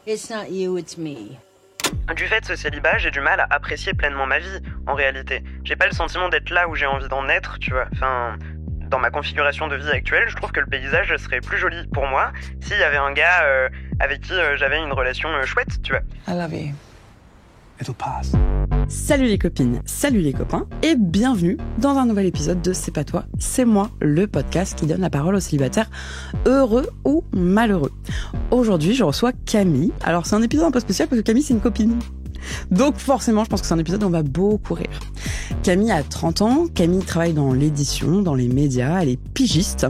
It's not you, it's me. Du fait de ce célibat, j'ai du mal à apprécier pleinement ma vie, en réalité. J'ai pas le sentiment d'être là où j'ai envie d'en être, tu vois. Enfin, dans ma configuration de vie actuelle, je trouve que le paysage serait plus joli pour moi s'il y avait un gars avec qui j'avais une relation chouette, tu vois. I love you. It'll pass. Salut les copines, salut les copains, et bienvenue dans un nouvel épisode de C'est pas toi, c'est moi, le podcast qui donne la parole aux célibataires heureux ou malheureux. Aujourd'hui, je reçois Camille. Alors c'est un épisode un peu spécial parce que Camille, c'est une copine. Donc forcément, je pense que c'est un épisode où on va beaucoup rire. Camille a 30 ans, Camille travaille dans l'édition, dans les médias, elle est pigiste.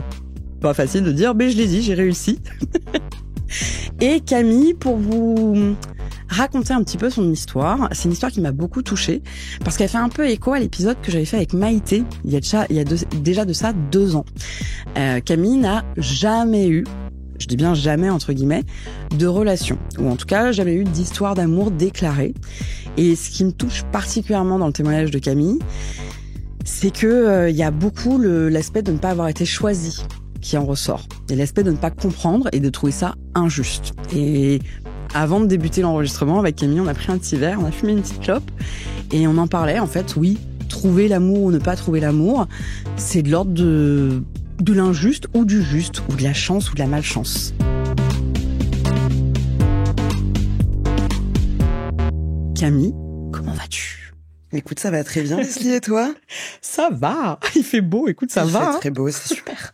Pas facile de dire, mais je l'ai dit, j'ai réussi. Et Camille, pour vous raconter un petit peu son histoire, c'est une histoire qui m'a beaucoup touchée, parce qu'elle fait un peu écho à l'épisode que j'avais fait avec Maïté, il y a déjà de ça 2 ans. Camille n'a jamais eu, je dis bien jamais entre guillemets, de relation, ou en tout cas jamais eu d'histoire d'amour déclarée. Et ce qui me touche particulièrement dans le témoignage de Camille, c'est que y a beaucoup l'aspect de ne pas avoir été choisie qui en ressort, et l'aspect de ne pas comprendre et de trouver ça injuste. Et avant de débuter l'enregistrement avec Camille, on a pris un petit verre, on a fumé une petite clope et on en parlait. En fait, oui, trouver l'amour ou ne pas trouver l'amour, c'est de l'ordre de l'injuste ou du juste, ou de la chance ou de la malchance. Camille, comment vas-tu ? Écoute, ça va très bien, Leslie, et toi ? Ça va, il fait beau, écoute, ça va. Il fait très beau, c'est super.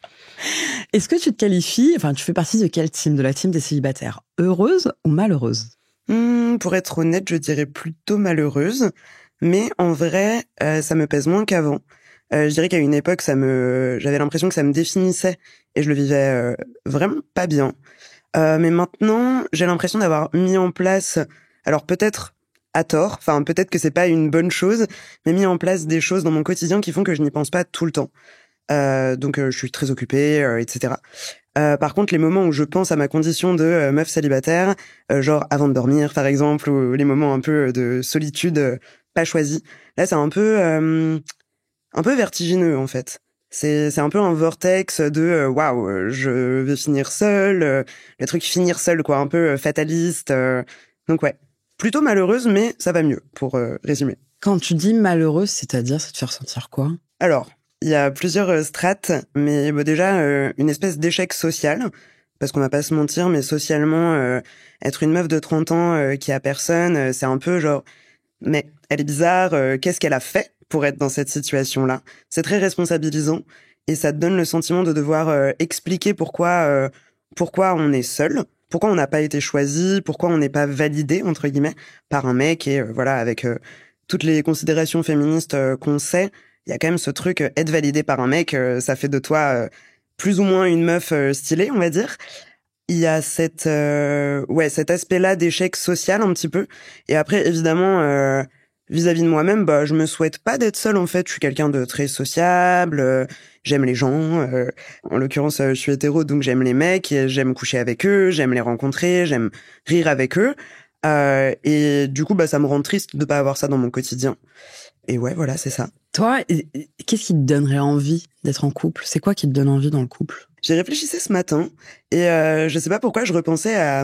Est-ce que tu te qualifies, enfin tu fais partie de quelle team ? De la team des célibataires, heureuse ou malheureuse ? Pour être honnête, je dirais plutôt malheureuse, mais en vrai, ça me pèse moins qu'avant. Je dirais qu'à une époque, j'avais l'impression que ça me définissait et je le vivais vraiment pas bien. Mais maintenant, j'ai l'impression d'avoir mis en place, alors peut-être à tort, enfin peut-être que c'est pas une bonne chose, mais mis en place des choses dans mon quotidien qui font que je n'y pense pas tout le temps. Donc je suis très occupée, etc. Par contre, les moments où je pense à ma condition de meuf célibataire, genre avant de dormir par exemple, ou les moments un peu de solitude pas choisie, là c'est un peu vertigineux en fait. C'est un peu un vortex de waouh, je vais finir seule, le truc finir seule quoi, un peu fataliste. Donc ouais, plutôt malheureuse, mais ça va mieux pour résumer. Quand tu dis malheureuse, c'est-à-dire, ça te fait ressentir quoi ? Alors, il y a plusieurs strates, mais déjà une espèce d'échec social, parce qu'on va pas se mentir, mais socialement, être une meuf de 30 ans qui a personne, c'est un peu genre, mais elle est bizarre, qu'est-ce qu'elle a fait pour être dans cette situation-là ? C'est très responsabilisant, et ça te donne le sentiment de devoir expliquer pourquoi on est seul, pourquoi on n'a pas été choisi, pourquoi on n'est pas validé, entre guillemets, par un mec, et voilà, avec toutes les considérations féministes qu'on sait, il y a quand même ce truc, être validé par un mec, ça fait de toi plus ou moins une meuf stylée, on va dire. Il y a cet aspect-là d'échec social un petit peu. Et après, évidemment, vis-à-vis de moi-même, je me souhaite pas d'être seule, en fait. Je suis quelqu'un de très sociable, j'aime les gens. En l'occurrence, je suis hétéro, donc j'aime les mecs, et j'aime coucher avec eux, j'aime les rencontrer, j'aime rire avec eux. Et du coup, ça me rend triste de pas avoir ça dans mon quotidien. Et ouais, voilà, c'est ça. Toi, qu'est-ce qui te donnerait envie d'être en couple ? C'est quoi qui te donne envie dans le couple ? J'ai réfléchi ce matin et je sais pas pourquoi je repensais à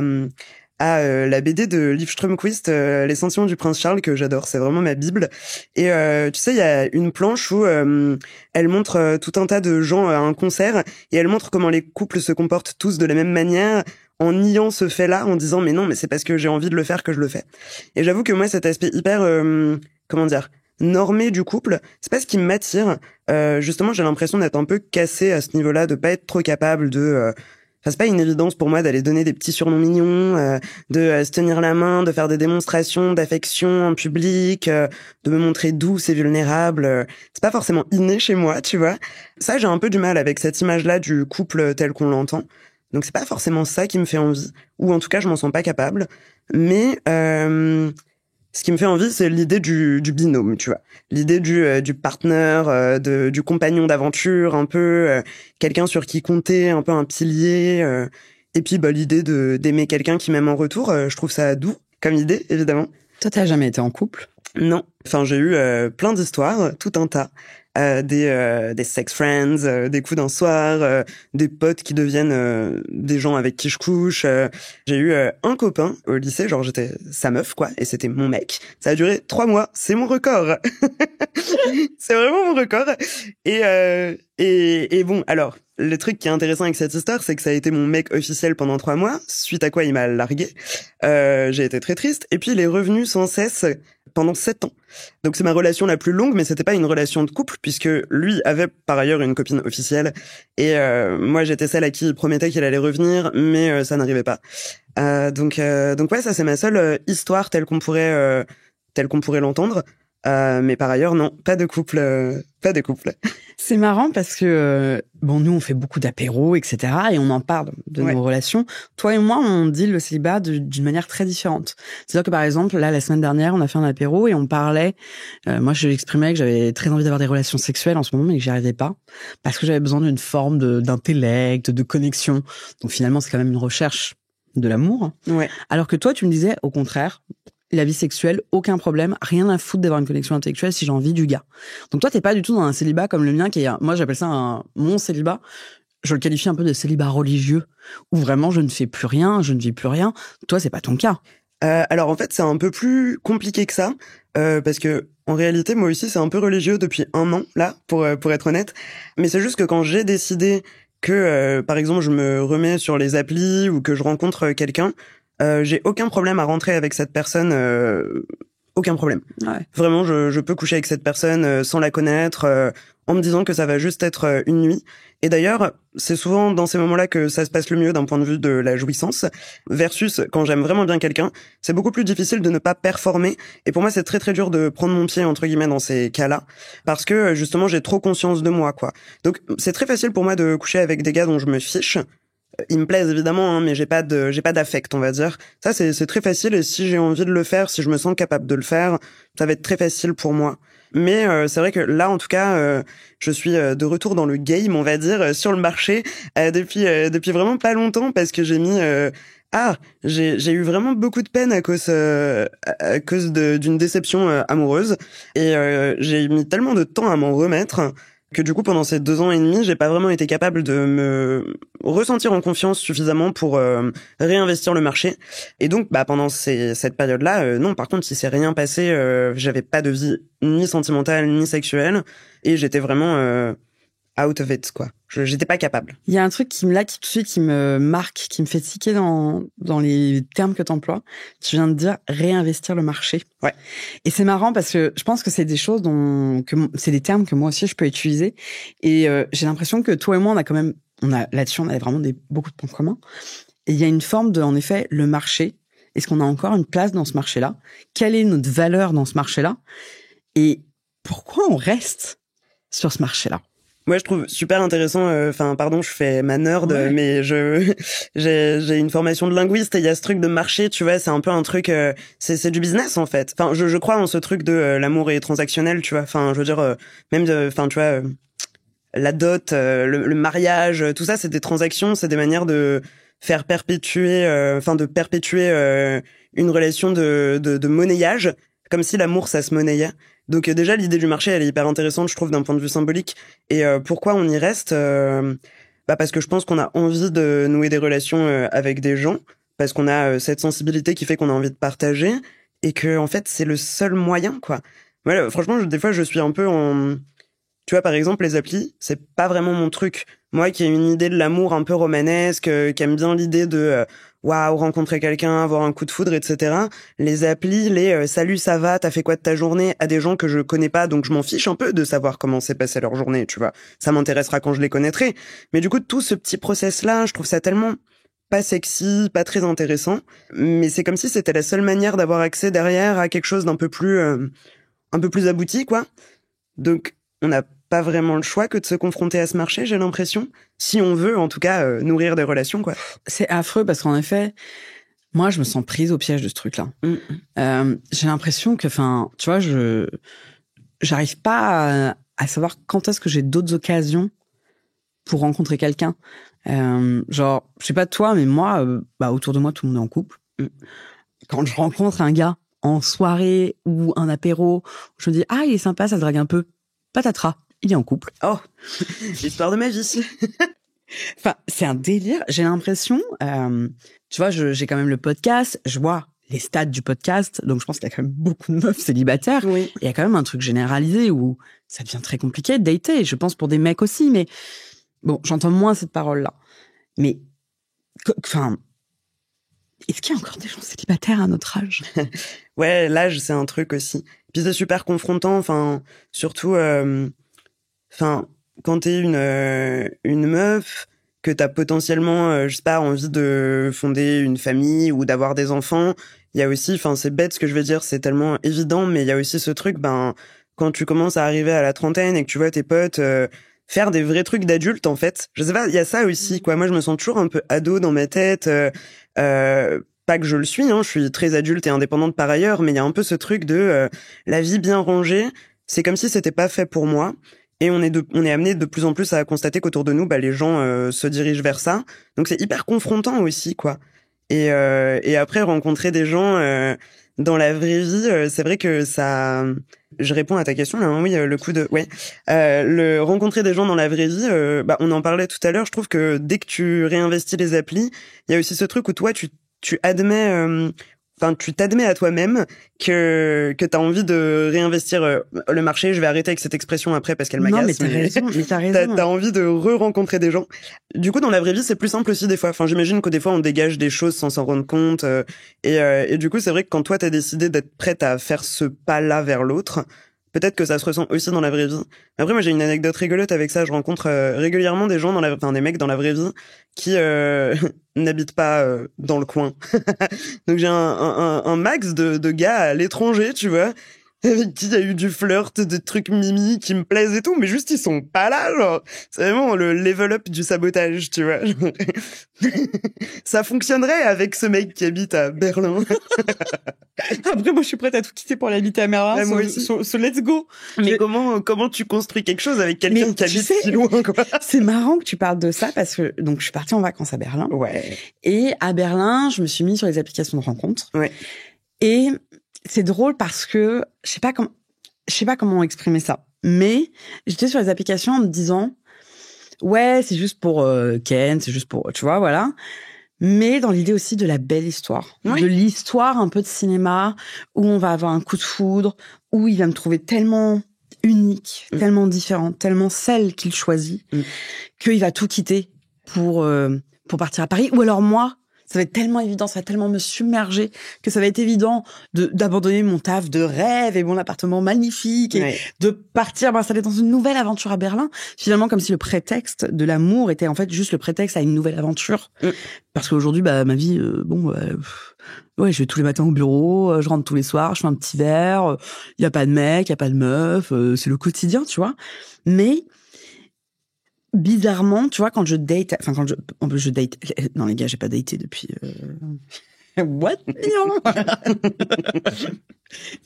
la BD de Liv Strömquist, Les Sentiments du Prince Charles, que j'adore, c'est vraiment ma bible. Et tu sais, il y a une planche où elle montre tout un tas de gens à un concert et elle montre comment les couples se comportent tous de la même manière, en niant ce fait-là, en disant mais non, mais c'est parce que j'ai envie de le faire que je le fais. Et j'avoue que moi, cet aspect hyper, normé du couple, c'est pas ce qui m'attire. Justement, j'ai l'impression d'être un peu cassée à ce niveau-là, de pas être trop capable de... c'est pas une évidence pour moi d'aller donner des petits surnoms mignons, de se tenir la main, de faire des démonstrations d'affection en public, de me montrer douce et vulnérable. C'est pas forcément inné chez moi, tu vois. Ça, j'ai un peu du mal avec cette image-là du couple tel qu'on l'entend. Donc c'est pas forcément ça qui me fait envie, ou en tout cas je m'en sens pas capable. Mais ce qui me fait envie, c'est l'idée du binôme, tu vois. L'idée du partenaire, du compagnon d'aventure, un peu quelqu'un sur qui compter, un peu un pilier. Et puis l'idée d'aimer quelqu'un qui m'aime en retour, je trouve ça doux comme idée, évidemment. Toi, t'as jamais été en couple ? Non. Enfin, j'ai eu plein d'histoires, tout un tas. des sex friends, des coups d'un soir, des potes qui deviennent des gens avec qui je couche. J'ai eu un copain au lycée, genre j'étais sa meuf quoi, et c'était mon mec. Ça a duré 3 mois, c'est mon record. C'est vraiment mon record. Et bon, alors, le truc qui est intéressant avec cette histoire, c'est que ça a été mon mec officiel pendant 3 mois, suite à quoi il m'a largué. J'ai été très triste. Et puis, il est revenu sans cesse pendant 7 ans. Donc, c'est ma relation la plus longue, mais c'était pas une relation de couple, puisque lui avait par ailleurs une copine officielle. Et moi, j'étais celle à qui il promettait qu'il allait revenir, mais ça n'arrivait pas. Donc ouais, ça, c'est ma seule histoire telle qu'on pourrait l'entendre. Mais par ailleurs, non, pas de couple. C'est marrant parce que, bon, nous, on fait beaucoup d'apéros, etc. Et on en parle de nos relations. Toi et moi, on dit le célibat d'une manière très différente. C'est-à-dire que, par exemple, là, la semaine dernière, on a fait un apéro et on parlait... moi, je l'exprimais que j'avais très envie d'avoir des relations sexuelles en ce moment, mais que j'y arrivais pas. Parce que j'avais besoin d'une forme d'intellect, de connexion. Donc, finalement, c'est quand même une recherche de l'amour. Ouais. Alors que toi, tu me disais, au contraire... La vie sexuelle, aucun problème, rien à foutre d'avoir une connexion intellectuelle si j'ai envie du gars. Donc toi, t'es pas du tout dans un célibat comme le mien, qui est, moi j'appelle ça mon célibat. Je le qualifie un peu de célibat religieux, où vraiment je ne fais plus rien, je ne vis plus rien. Toi, c'est pas ton cas. Alors en fait, c'est un peu plus compliqué que ça, parce que en réalité, moi aussi, c'est un peu religieux depuis 1 an là, pour être honnête. Mais c'est juste que quand j'ai décidé que, par exemple, je me remets sur les applis ou que je rencontre quelqu'un. J'ai aucun problème à rentrer avec cette personne, aucun problème. Ouais. Vraiment, je peux coucher avec cette personne sans la connaître, en me disant que ça va juste être une nuit. Et d'ailleurs, c'est souvent dans ces moments-là que ça se passe le mieux d'un point de vue de la jouissance, versus quand j'aime vraiment bien quelqu'un, c'est beaucoup plus difficile de ne pas performer. Et pour moi, c'est très très dur de prendre mon pied, entre guillemets, dans ces cas-là, parce que justement, j'ai trop conscience de moi, quoi. Donc, c'est très facile pour moi de coucher avec des gars dont je me fiche. Ils me plaisent évidemment, hein, mais j'ai pas d'affect, on va dire. Ça, c'est très facile, et si j'ai envie de le faire, si je me sens capable de le faire, ça va être très facile pour moi. Mais c'est vrai que là, en tout cas, je suis de retour dans le game, on va dire, sur le marché, depuis vraiment pas longtemps, parce que j'ai mis... j'ai eu vraiment beaucoup de peine à cause d'une déception amoureuse, et j'ai mis tellement de temps à m'en remettre que du coup, pendant ces 2 ans et demi, j'ai pas vraiment été capable de me ressentir en confiance suffisamment pour réinvestir le marché. Et donc, pendant cette période-là, non, par contre, il s'est rien passé. J'avais pas de vie ni sentimentale, ni sexuelle. Et j'étais vraiment out of it, quoi. J'étais pas capable. Il y a un truc qui tout de suite, qui me marque, qui me fait tiquer dans les termes que t'emploies. Tu viens de dire réinvestir le marché. Ouais. Et c'est marrant parce que je pense que c'est des choses c'est des termes que moi aussi je peux utiliser. Et j'ai l'impression que toi et moi, là-dessus, on a vraiment beaucoup de points communs. Et il y a une forme en effet, le marché. Est-ce qu'on a encore une place dans ce marché-là? Quelle est notre valeur dans ce marché-là? Et pourquoi on reste sur ce marché-là? Moi, je trouve super intéressant. Pardon, je fais ma nerd, ouais. Mais j'ai une formation de linguiste et il y a ce truc de marché, tu vois, c'est un peu un truc, c'est du business en fait. Enfin, je crois en ce truc de l'amour est transactionnel, tu vois. Enfin, je veux dire, tu vois, la dot, le mariage, tout ça, c'est des transactions, c'est des manières de faire perpétuer, une relation de monnayage, comme si l'amour ça se monnayait. Donc déjà l'idée du marché elle est hyper intéressante je trouve d'un point de vue symbolique et pourquoi on y reste parce que je pense qu'on a envie de nouer des relations avec des gens parce qu'on a cette sensibilité qui fait qu'on a envie de partager et que en fait c'est le seul moyen quoi. Voilà, franchement des fois je suis un peu en tu vois par exemple les applis c'est pas vraiment mon truc. Moi qui ai une idée de l'amour un peu romanesque qui aime bien l'idée de waouh, rencontrer quelqu'un, avoir un coup de foudre, etc. Les applis, salut, ça va, t'as fait quoi de ta journée à des gens que je connais pas, donc je m'en fiche un peu de savoir comment s'est passée leur journée, tu vois. Ça m'intéressera quand je les connaîtrai. Mais du coup, tout ce petit process-là, je trouve ça tellement pas sexy, pas très intéressant. Mais c'est comme si c'était la seule manière d'avoir accès derrière à quelque chose d'un peu plus abouti, quoi. Donc, on n'a pas vraiment le choix que de se confronter à ce marché, j'ai l'impression. Si on veut, en tout cas, nourrir des relations, quoi. C'est affreux parce qu'en effet, moi, je me sens prise au piège de ce truc-là. J'ai l'impression que, tu vois, j'arrive pas à savoir quand est-ce que j'ai d'autres occasions pour rencontrer quelqu'un. Genre, je sais pas toi, mais moi, autour de moi, tout le monde est en couple. Quand je rencontre un gars en soirée ou un apéro, je me dis, il est sympa, ça drague un peu. Patatras. il est en couple. Oh, l'histoire de ma vie. Enfin, c'est un délire. J'ai l'impression, tu vois, j'ai quand même le podcast, je vois les stats du podcast, donc je pense qu'il y a quand même beaucoup de meufs célibataires. Oui. Il y a quand même un truc généralisé où ça devient très compliqué de dater, je pense pour des mecs aussi, mais bon, j'entends moins cette parole-là. Mais, enfin, est-ce qu'il y a encore des gens célibataires à notre âge? Ouais, l'âge, c'est un truc aussi. Puis c'est super confrontant, enfin, surtout, enfin, quand t'es une meuf, que t'as potentiellement, je sais pas, envie de fonder une famille ou d'avoir des enfants, il y a aussi, enfin, c'est bête ce que je veux dire, c'est tellement évident, mais il y a aussi ce truc, ben, quand tu commences à arriver à la trentaine et que tu vois tes potes faire des vrais trucs d'adultes, en fait, je sais pas, il y a ça aussi, quoi. Moi, je me sens toujours un peu ado dans ma tête. Pas que je le suis, hein, je suis très adulte et indépendante par ailleurs, mais il y a un peu ce truc de la vie bien rangée, c'est comme si c'était pas fait pour moi. Et on est amené de plus en plus à constater qu'autour de nous, bah, les gens se dirigent vers ça. Donc c'est hyper confrontant aussi, quoi. Et après rencontrer des gens dans la vraie vie, c'est vrai que ça. Je réponds à ta question là, hein, oui, le coup de, ouais, le rencontrer des gens dans la vraie vie, bah on en parlait tout à l'heure. Je trouve que dès que tu réinvestis les applis, il y a aussi ce truc où toi tu admets. Enfin, tu t'admets à toi-même que t'as envie de réinvestir le marché. Je vais arrêter avec cette expression après parce qu'elle m'agace. Non, mais t'as raison. Mais t'as raison. T'as envie de re-rencontrer des gens. Du coup, dans la vraie vie, c'est plus simple aussi des fois. Enfin, j'imagine que des fois, on dégage des choses sans s'en rendre compte. Et du coup, c'est vrai que quand toi, t'as décidé d'être prête à faire ce pas-là vers l'autre, peut-être que ça se ressent aussi dans la vraie vie. Après, moi, j'ai une anecdote rigolote avec ça. Je rencontre régulièrement des gens des mecs dans la vraie vie qui n'habitent pas dans le coin. Donc j'ai un max de gars à l'étranger, tu vois, avec qui il y a eu du flirt, des trucs mimi qui me plaisent et tout, mais juste ils sont pas là, genre. C'est vraiment le level up du sabotage, tu vois. Ça fonctionnerait avec ce mec qui habite à Berlin. Après, moi, je suis prête à tout quitter pour aller à Merlin. Ouais, moi aussi. So let's go. Mais comment tu construis quelque chose avec quelqu'un qui habite si loin, quoi? C'est marrant que tu parles de ça parce que, donc, je suis partie en vacances à Berlin. Ouais. Et à Berlin, je me suis mise sur les applications de rencontres. Ouais. Et c'est drôle parce que, je sais pas comment exprimer ça. Mais j'étais sur les applications en me disant, ouais, c'est juste pour Ken, c'est juste pour, tu vois, voilà. Mais dans l'idée aussi de la belle histoire, oui. De l'histoire un peu de cinéma où on va avoir un coup de foudre, où il va me trouver tellement unique, tellement différente, tellement celle qu'il choisit, qu'il va tout quitter pour partir à Paris. Ou alors moi, ça va être tellement évident, ça va tellement me submerger que ça va être évident d'abandonner mon taf de rêve et mon appartement magnifique et de partir m'installer dans une nouvelle aventure à Berlin. Finalement, comme si le prétexte de l'amour était en fait juste le prétexte à une nouvelle aventure. Parce qu'aujourd'hui, bah, ma vie, ouais, je vais tous les matins au bureau, je rentre tous les soirs, je fais un petit verre, il y a pas de mec, il y a pas de meuf, c'est le quotidien, tu vois. Mais bizarrement, tu vois, quand je date, non les gars, j'ai pas daté depuis what?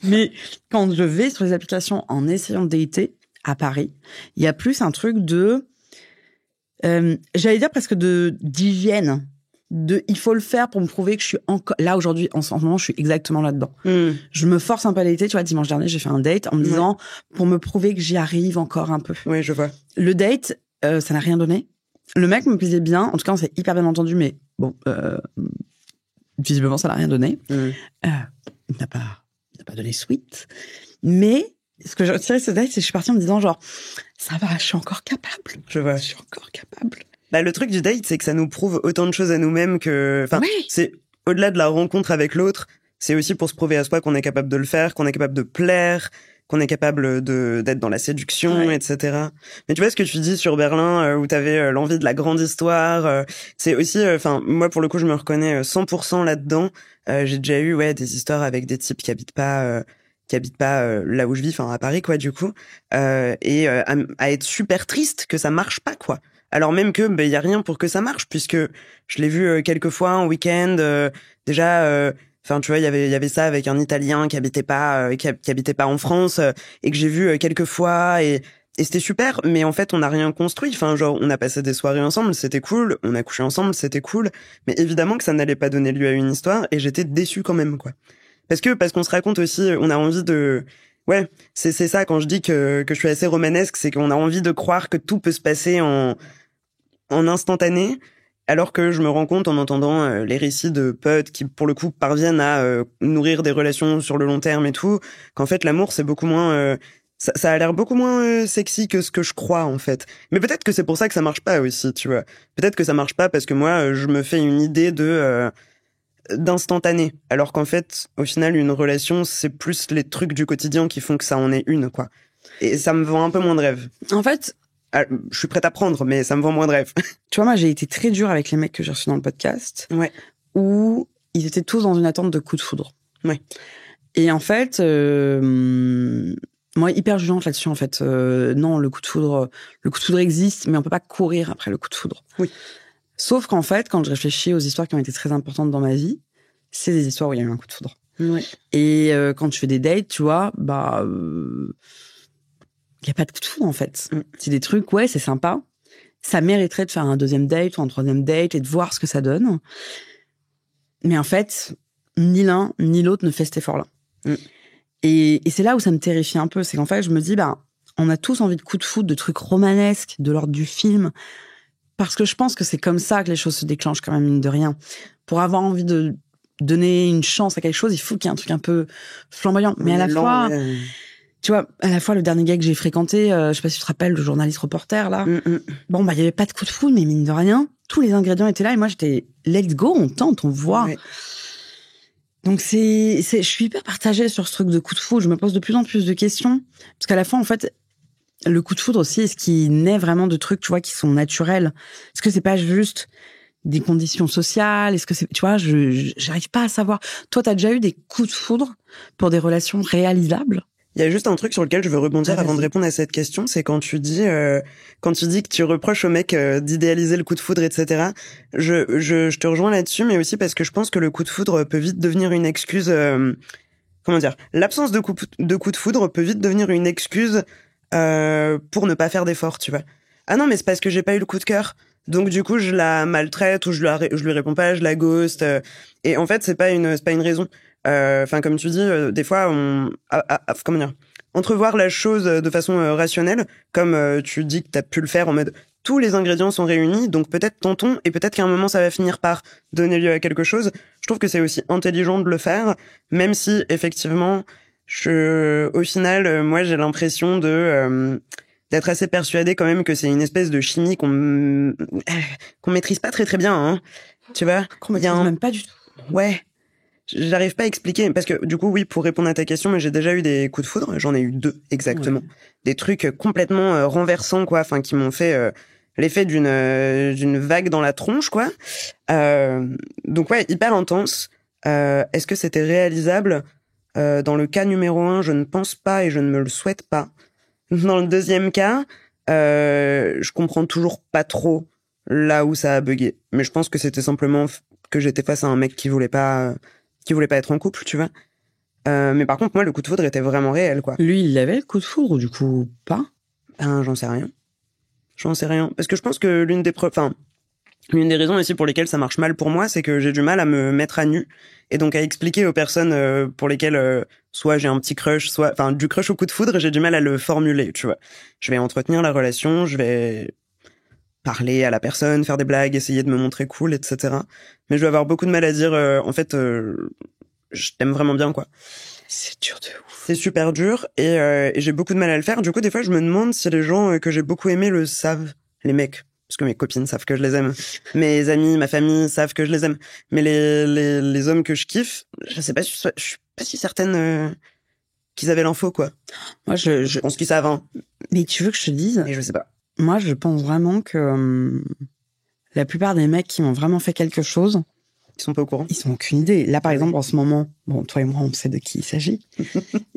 Mais quand je vais sur les applications en essayant de dater à Paris, il y a plus un truc de j'allais dire presque d'hygiène. Il faut le faire pour me prouver que je suis encore là aujourd'hui en ce moment, je suis exactement là-dedans. Je me force un peu à dater, tu vois, dimanche dernier, j'ai fait un date en me disant pour me prouver que j'y arrive encore un peu. Oui, je vois. Le date ça n'a rien donné. Le mec me plaisait bien. En tout cas, on s'est hyper bien entendu, mais bon, visiblement, ça n'a rien donné. Il n'a pas donné suite. Mais ce que j'ai retiré de ce date, c'est que je suis partie en me disant genre, ça va, je suis encore capable. Je suis encore capable. Bah, le truc du date, c'est que ça nous prouve autant de choses à nous-mêmes que, enfin, c'est au-delà de la rencontre avec l'autre, c'est aussi pour se prouver à soi qu'on est capable de le faire, qu'on est capable de plaire, qu'on est capable d'être dans la séduction, etc. Mais tu vois ce que tu dis sur Berlin, où t'avais l'envie de la grande histoire, c'est aussi, enfin, moi pour le coup, je me reconnais 100% là-dedans. J'ai déjà eu, des histoires avec des types qui habitent pas là où je vis, enfin à Paris, quoi, du coup, et à être super triste que ça marche pas, quoi. Alors même que, y a rien pour que ça marche, puisque je l'ai vu quelques fois en week-end, déjà. Enfin, tu vois, il y avait ça avec un Italien qui habitait pas en France et que j'ai vu quelques fois et c'était super. Mais en fait, on n'a rien construit. Enfin, genre, on a passé des soirées ensemble, c'était cool. On a couché ensemble, c'était cool. Mais évidemment que ça n'allait pas donner lieu à une histoire et j'étais déçue quand même, quoi. Parce qu'on se raconte aussi, on a envie de Ouais, c'est ça quand je dis que je suis assez romanesque, c'est qu'on a envie de croire que tout peut se passer en instantané, alors que je me rends compte en entendant les récits de potes qui pour le coup parviennent à nourrir des relations sur le long terme et tout, qu'en fait l'amour c'est beaucoup moins ça a l'air beaucoup moins sexy que ce que je crois en fait. Mais peut-être que c'est pour ça que ça marche pas aussi, tu vois. Peut-être que ça marche pas parce que moi je me fais une idée de d'instantané, alors qu'en fait au final une relation c'est plus les trucs du quotidien qui font que ça en est une, quoi. Et ça me vend un peu moins de rêve. En fait, Je suis prête à prendre, mais ça me vend moins de rêve. tu vois, moi, j'ai été très dure avec les mecs que j'ai reçus dans le podcast, Ouais. où ils étaient tous dans une attente de coup de foudre. Ouais. Et en fait, moi, hyper jugeante là-dessus, en fait. Non, le coup de foudre existe, mais on peut pas courir après le coup de foudre. Oui. Sauf qu'en fait, quand je réfléchis aux histoires qui ont été très importantes dans ma vie, c'est des histoires où il y a eu un coup de foudre. Ouais. Et quand tu fais des dates, tu vois, il y a pas de coup de foudre, en fait. C'est des trucs, ouais, c'est sympa. Ça mériterait de faire un deuxième date ou un troisième date et de voir ce que ça donne. Mais en fait, ni l'un ni l'autre ne fait cet effort-là. Et c'est là où ça me terrifie un peu. C'est qu'en fait, je me dis, on a tous envie de coups de foudre, de trucs romanesques, de l'ordre du film. Parce que je pense que c'est comme ça que les choses se déclenchent, quand même, mine de rien. Pour avoir envie de donner une chance à quelque chose, il faut qu'il y ait un truc un peu flamboyant. Mais à la fois... Tu vois, à la fois, le dernier gars que j'ai fréquenté, je sais pas si tu te rappelles, le journaliste reporter, là. Bon, il y avait pas de coup de foudre, mais mine de rien, tous les ingrédients étaient là, et moi, j'étais, let's go, on tente, on voit. Ouais. Donc je suis hyper partagée sur ce truc de coup de foudre, je me pose de plus en plus de questions. Parce qu'à la fin, en fait, le coup de foudre aussi, est-ce qu'il naît vraiment de trucs, tu vois, qui sont naturels? Est-ce que c'est pas juste des conditions sociales? Est-ce que c'est, tu vois, j'arrive pas à savoir. Toi, t'as déjà eu des coups de foudre pour des relations réalisables? Il y a juste un truc sur lequel je veux rebondir avant de répondre à cette question, c'est quand tu dis que tu reproches au mec d'idéaliser le coup de foudre, etc. Je te rejoins là-dessus, mais aussi parce que je pense que le coup de foudre peut vite devenir une excuse. Comment dire, l'absence de coup de foudre peut vite devenir une excuse pour ne pas faire d'efforts, tu vois. Ah non, mais c'est parce que j'ai pas eu le coup de cœur. Donc du coup, je la maltraite ou je lui réponds pas, je la ghost. Et en fait, c'est pas une raison. Enfin, comme tu dis, des fois, comment dire, entrevoir la chose de façon rationnelle, comme tu dis que t'as pu le faire en mode tous les ingrédients sont réunis, donc peut-être tentons, et peut-être qu'à un moment ça va finir par donner lieu à quelque chose. Je trouve que c'est aussi intelligent de le faire, même si effectivement, au final, moi j'ai l'impression d'être assez persuadée quand même que c'est une espèce de chimie qu'on maîtrise pas très très bien, hein. Tu vois, qu'on maîtrise même pas du tout. Ouais. J'arrive pas à expliquer, parce que du coup, oui, pour répondre à ta question, mais j'ai déjà eu des coups de foudre, j'en ai eu 2 exactement. Ouais. Des trucs complètement renversants, quoi, enfin qui m'ont fait l'effet d'une vague dans la tronche, quoi. Donc ouais, hyper intense. Est-ce que c'était réalisable? Dans le cas numéro 1, je ne pense pas et je ne me le souhaite pas. Dans le deuxième cas, je comprends toujours pas trop là où ça a bugué. Mais je pense que c'était simplement que j'étais face à un mec qui voulait pas être en couple, tu vois. Mais par contre, moi, le coup de foudre était vraiment réel, quoi. Lui, il avait le coup de foudre, ou du coup, pas? J'en sais rien. Parce que je pense que l'une des raisons aussi pour lesquelles ça marche mal pour moi, c'est que j'ai du mal à me mettre à nu. Et donc à expliquer aux personnes pour lesquelles soit j'ai un petit crush, du crush au coup de foudre, j'ai du mal à le formuler, tu vois. Je vais entretenir la relation, je vais parler à la personne, faire des blagues, essayer de me montrer cool, etc. Mais je vais avoir beaucoup de mal à dire, en fait, je t'aime vraiment bien, quoi. C'est dur de ouf. C'est super dur et j'ai beaucoup de mal à le faire. Du coup, des fois, je me demande si les gens que j'ai beaucoup aimés le savent, les mecs. Parce que mes copines savent que je les aime. Mes amis, ma famille savent que je les aime. Mais les hommes que je kiffe, je sais pas, je suis pas si certaine qu'ils avaient l'info, quoi. Moi, je pense qu'ils savent, hein. Mais tu veux que je te dise? Mais je sais pas. Moi, je pense vraiment que la plupart des mecs qui m'ont vraiment fait quelque chose, ils sont pas au courant. Ils ont aucune idée. Là, par exemple, en ce moment, bon, toi et moi, on sait de qui il s'agit.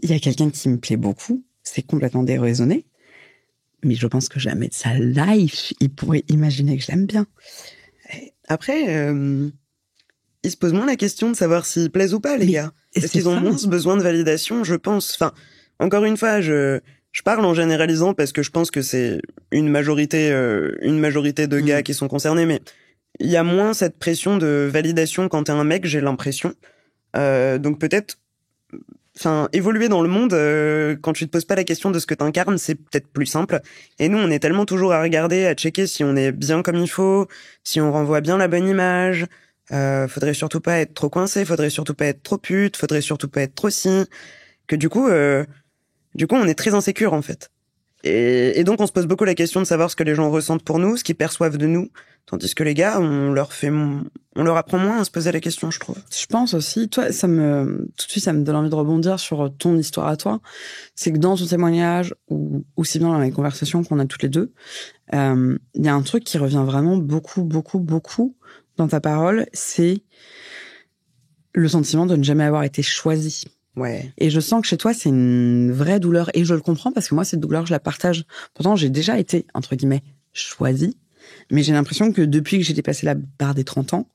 Il y a quelqu'un qui me plaît beaucoup. C'est complètement déraisonné. Mais je pense que jamais de sa life, il pourrait imaginer que je l'aime bien. Après, il se pose moins la question de savoir s'ils plaisent ou pas, les gars. Est-ce qu'ils ont moins besoin de validation, je pense. Enfin, encore une fois, je parle en généralisant parce que je pense que c'est une majorité de gars qui sont concernés, mais il y a moins cette pression de validation quand t'es un mec, j'ai l'impression. Donc peut-être enfin, évoluer dans le monde, quand tu te poses pas la question de ce que t'incarnes, c'est peut-être plus simple. Et nous, on est tellement toujours à regarder, à checker si on est bien comme il faut, si on renvoie bien la bonne image. Faudrait surtout pas être trop coincé, faudrait surtout pas être trop pute, faudrait surtout pas être trop si, que du coup, on est très insécure, en fait. Et donc, on se pose beaucoup la question de savoir ce que les gens ressentent pour nous, ce qu'ils perçoivent de nous. Tandis que les gars, on leur apprend moins à se poser la question, je trouve. Je pense aussi, toi, tout de suite, ça me donne envie de rebondir sur ton histoire à toi. C'est que dans ton témoignage, ou aussi bien dans les conversations qu'on a toutes les deux, il y a un truc qui revient vraiment beaucoup, beaucoup, beaucoup dans ta parole, c'est le sentiment de ne jamais avoir été choisi. Ouais. Et je sens que chez toi, c'est une vraie douleur. Et je le comprends parce que moi, cette douleur, je la partage. Pourtant, j'ai déjà été, entre guillemets, choisie. Mais j'ai l'impression que depuis que j'ai dépassé la barre des 30 ans,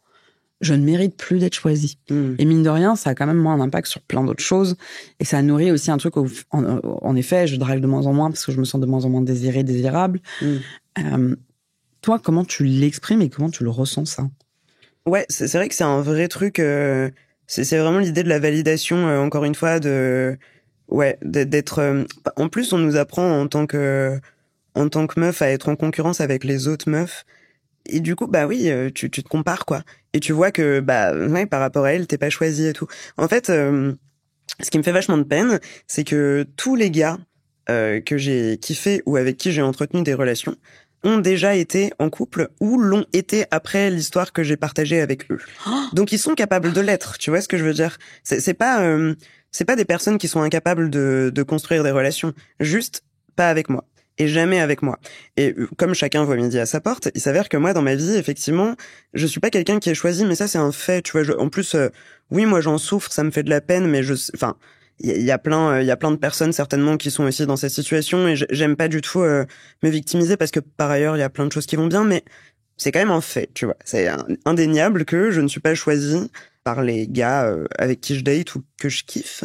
je ne mérite plus d'être choisie. Et mine de rien, ça a quand même moins un impact sur plein d'autres choses. Et ça nourrit aussi un truc où, en effet, je drague de moins en moins parce que je me sens de moins en moins désirée, désirable. Toi, comment tu l'exprimes et comment tu le ressens, ça? Ouais, c'est vrai que c'est un vrai truc. C'est vraiment l'idée de la validation, encore une fois, d'être. En plus, on nous apprend en tant que meuf à être en concurrence avec les autres meufs. Et du coup, bah oui, tu te compares, quoi. Et tu vois que, bah, ouais, par rapport à elle, t'es pas choisi et tout. En fait, ce qui me fait vachement de peine, c'est que tous les gars que j'ai kiffé ou avec qui j'ai entretenu des relations ont déjà été en couple ou l'ont été après l'histoire que j'ai partagée avec eux. Donc ils sont capables de l'être, tu vois ce que je veux dire? C'est pas des personnes qui sont incapables de construire des relations, juste pas avec moi. Et jamais avec moi. Et comme chacun voit midi à sa porte, il s'avère que moi, dans ma vie, effectivement, je suis pas quelqu'un qui est choisi, mais ça, c'est un fait, tu vois. En plus, oui, moi, j'en souffre, ça me fait de la peine, mais enfin, il y a plein de personnes, certainement, qui sont aussi dans cette situation, et j'aime pas du tout me victimiser, parce que, par ailleurs, il y a plein de choses qui vont bien, mais c'est quand même un fait, tu vois. C'est indéniable que je ne suis pas choisie par les gars avec qui je date ou que je kiffe.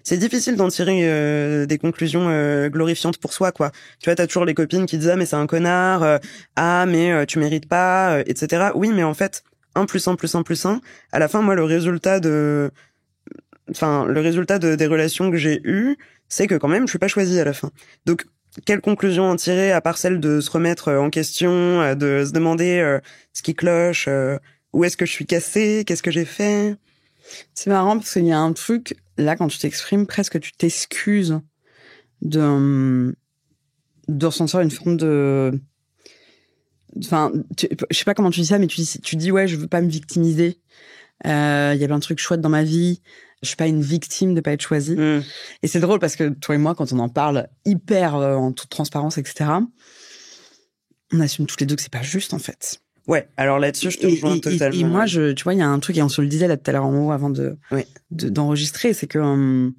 C'est difficile d'en tirer des conclusions glorifiantes pour soi, quoi. Tu vois, t'as toujours les copines qui disent « Ah, mais c'est un connard, ah, mais tu mérites pas, etc. » Oui, mais en fait, 1 + 1 + 1 + 1, à la fin, moi, le résultat des relations que j'ai eues, c'est que quand même, je suis pas choisie à la fin. Donc, quelle conclusion en tirer, à part celle de se remettre en question, de se demander ce qui cloche, où est-ce que je suis cassée, qu'est-ce que j'ai fait? C'est marrant parce qu'il y a un truc, là, quand tu t'exprimes, presque tu t'excuses de ressentir une forme de... Enfin, je sais pas comment tu dis ça, mais tu dis ouais, je veux pas me victimiser. Il y a plein de trucs chouettes dans ma vie. Je suis pas une victime de pas être choisie. Et c'est drôle parce que toi et moi, quand on en parle hyper en toute transparence, etc., on assume toutes les deux que c'est pas juste, en fait. Ouais, alors là-dessus, je te rejoins totalement. Et moi, tu vois, il y a un truc, et on se le disait là tout à l'heure en haut avant d'enregistrer, c'est que on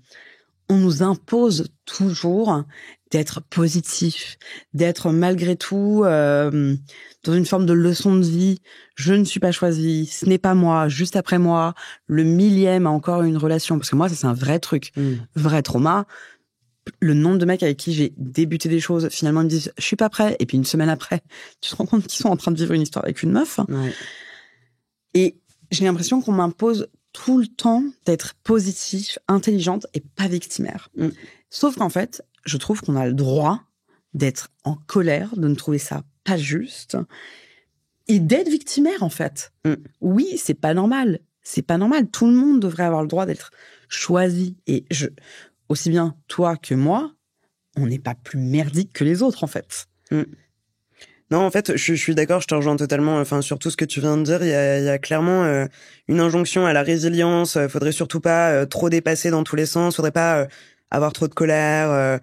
nous impose toujours d'être positif, d'être malgré tout dans une forme de leçon de vie. Je ne suis pas choisie, ce n'est pas moi, juste après moi, le millième a encore une relation. Parce que moi, ça c'est un vrai truc, vrai trauma. Le nombre de mecs avec qui j'ai débuté des choses, finalement, ils me disent « je suis pas prêt ». Et puis une semaine après, tu te rends compte qu'ils sont en train de vivre une histoire avec une meuf. Ouais. Et j'ai l'impression qu'on m'impose tout le temps d'être positif, intelligente et pas victimaire. Sauf qu'en fait, je trouve qu'on a le droit d'être en colère, de ne trouver ça pas juste et d'être victimaire, en fait. Oui, c'est pas normal. C'est pas normal. Tout le monde devrait avoir le droit d'être choisi. Et aussi bien toi que moi, on n'est pas plus merdique que les autres, en fait. Non, en fait, je suis d'accord, je te rejoins totalement. Enfin, sur tout ce que tu viens de dire, il y a clairement une injonction à la résilience. Faudrait surtout pas trop dépasser dans tous les sens. Faudrait pas avoir trop de colère,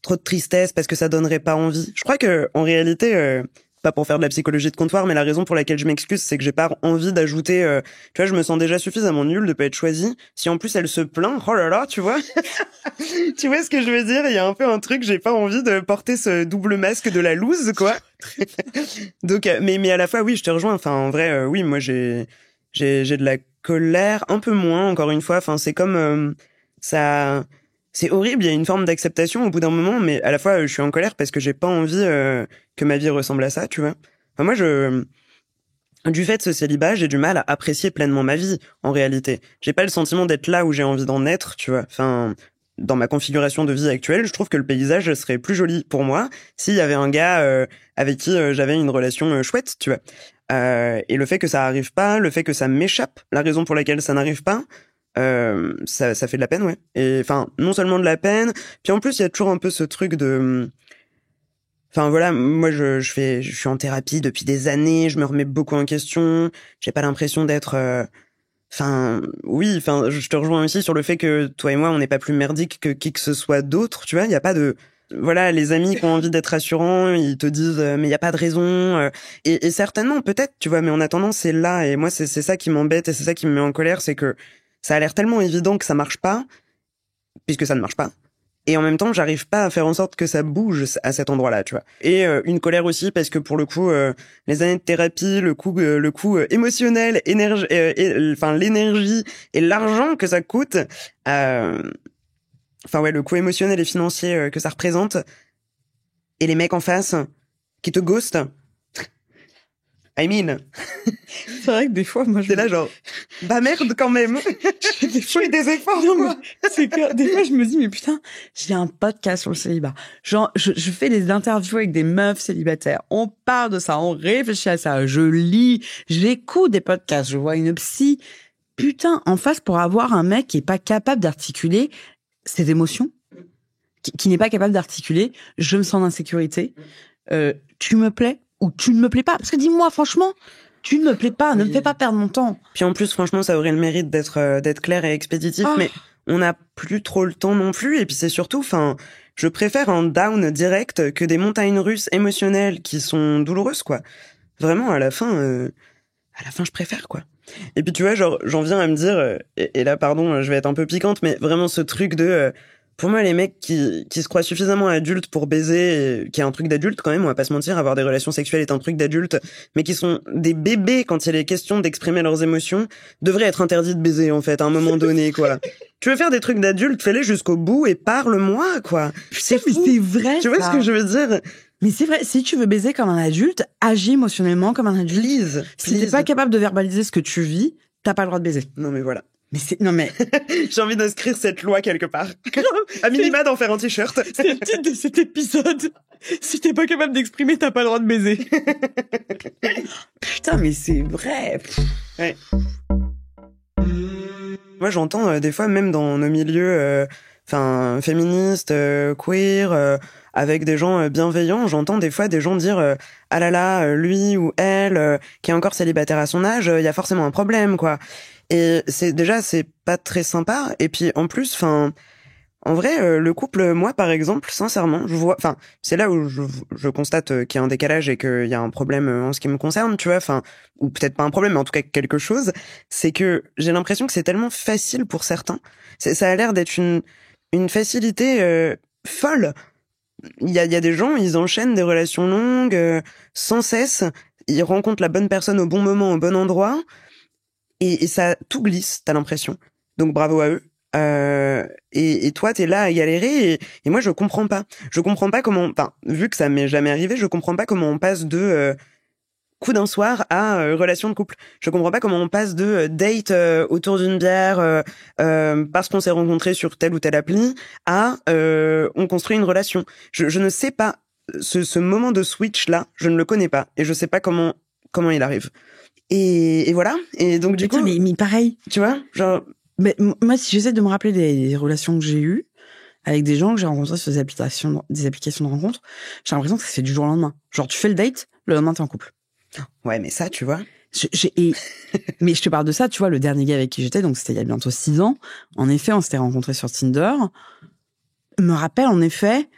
trop de tristesse, parce que ça donnerait pas envie. Je crois que en réalité, pas pour faire de la psychologie de comptoir, mais la raison pour laquelle je m'excuse, c'est que j'ai pas envie d'ajouter... tu vois, je me sens déjà suffisamment nulle de pas être choisie. Si en plus elle se plaint, oh là là, tu vois. Tu vois ce que je veux dire? Il y a un peu un truc, j'ai pas envie de porter ce double masque de la loose, quoi. Donc, mais à la fois, oui, je te rejoins. Enfin, en vrai, oui, moi j'ai de la colère, un peu moins, encore une fois. Enfin, c'est comme ça... C'est horrible, il y a une forme d'acceptation au bout d'un moment, mais à la fois, je suis en colère parce que j'ai pas envie que ma vie ressemble à ça, tu vois. Enfin, moi, du fait de ce célibat, j'ai du mal à apprécier pleinement ma vie, en réalité. J'ai pas le sentiment d'être là où j'ai envie d'en être, tu vois. Enfin, dans ma configuration de vie actuelle, je trouve que le paysage serait plus joli pour moi s'il y avait un gars avec qui j'avais une relation chouette, tu vois. Et le fait que ça arrive pas, le fait que ça m'échappe, la raison pour laquelle ça n'arrive pas, ça fait de la peine, ouais. Et enfin, non seulement de la peine, puis en plus il y a toujours un peu ce truc de... Enfin voilà, moi je suis en thérapie depuis des années, je me remets beaucoup en question, j'ai pas l'impression d'être... Enfin, oui, enfin, je te rejoins aussi sur le fait que toi et moi, on n'est pas plus merdique que qui que ce soit d'autre, tu vois, il y a pas de... Voilà, les amis qui ont envie d'être rassurants, ils te disent mais il y a pas de raison et certainement peut-être, tu vois, mais en attendant c'est là et moi c'est ça qui m'embête et c'est ça qui me met en colère, c'est que ça a l'air tellement évident que ça marche pas puisque ça ne marche pas. Et en même temps, j'arrive pas à faire en sorte que ça bouge à cet endroit-là, tu vois. Et une colère aussi parce que pour le coup, les années de thérapie, le coût émotionnel, enfin l'énergie et l'argent que ça coûte, enfin ouais, le coût émotionnel et financier que ça représente, et les mecs en face qui te ghostent. I mean. C'est vrai que des fois, moi, c'est là genre, bah merde quand même. Je fais des efforts. Non, mais c'est que des fois, je me dis, mais putain, j'ai un podcast sur le célibat. Genre, je fais des interviews avec des meufs célibataires. On parle de ça, on réfléchit à ça. Je lis, j'écoute des podcasts, je vois une psy. Putain, en face, pour avoir un mec qui est pas capable d'articuler ses émotions, qui n'est pas capable d'articuler, je me sens d'insécurité, tu me plais ou tu ne me plais pas. Parce que dis-moi, franchement, tu ne me plais pas, ne me fais pas perdre mon temps. Puis en plus, franchement, ça aurait le mérite d'être clair et expéditif, mais on n'a plus trop le temps non plus. Et puis c'est surtout, enfin, je préfère un down direct que des montagnes russes émotionnelles qui sont douloureuses, quoi. Vraiment, à la fin, je préfère, quoi. Et puis tu vois, genre, j'en viens à me dire, et là, pardon, je vais être un peu piquante, mais vraiment ce truc de... pour moi, les mecs qui se croient suffisamment adultes pour baiser, qui est un truc d'adulte quand même, on va pas se mentir, avoir des relations sexuelles est un truc d'adulte, mais qui sont des bébés quand il est question d'exprimer leurs émotions, devraient être interdits de baiser, en fait, à un moment donné, quoi. Tu veux faire des trucs d'adulte, fais-les jusqu'au bout et parle-moi, quoi. C'est vrai, tu vois ce que je veux dire? Mais c'est vrai, si tu veux baiser comme un adulte, agis émotionnellement comme un adulte. Please. Si t'es pas capable de verbaliser ce que tu vis, t'as pas le droit de baiser. Non mais voilà. Non mais j'ai envie d'inscrire cette loi quelque part. À minima d'en faire un t-shirt. C'est le titre de cet épisode. Si t'es pas capable d'exprimer, t'as pas le droit de baiser. Putain, mais c'est vrai. Ouais. Moi, j'entends des fois, même dans nos milieux, féministes, queer, avec des gens bienveillants, j'entends des fois des gens dire ah là là, lui ou elle qui est encore célibataire à son âge, il y a forcément un problème, quoi. Et c'est pas très sympa. Et puis en plus, en vrai, le couple, moi par exemple, sincèrement, je vois, c'est là où je constate qu'il y a un décalage et qu'il y a un problème en ce qui me concerne, tu vois, ou peut-être pas un problème, mais en tout cas quelque chose, c'est que j'ai l'impression que c'est tellement facile pour certains. Ça a l'air d'être une facilité folle. Il y a des gens, ils enchaînent des relations longues sans cesse, ils rencontrent la bonne personne au bon moment, au bon endroit. Et ça tout glisse, t'as l'impression. Donc bravo à eux. Et toi, t'es là à galérer. Et moi, je comprends pas. Je comprends pas comment... vu que ça m'est jamais arrivé, je comprends pas comment on passe de coup d'un soir à relation de couple. Je comprends pas comment on passe de date autour d'une bière parce qu'on s'est rencontrés sur telle ou telle appli à on construit une relation. Je ne sais pas. Ce moment de switch-là, je ne le connais pas. Et je sais pas comment il arrive. Et voilà. Et donc, du coup. Mais pareil. Tu vois? Genre. Mais moi, si j'essaie de me rappeler des relations que j'ai eues avec des gens que j'ai rencontrés sur des applications de rencontres, j'ai l'impression que c'est du jour au lendemain. Genre, tu fais le date, le lendemain, t'es en couple. Ouais, mais ça, tu vois. Mais je te parle de ça, tu vois, le dernier gars avec qui j'étais, donc c'était il y a bientôt 6 ans. En effet, on s'était rencontrés sur Tinder. Je me rappelle, en effet,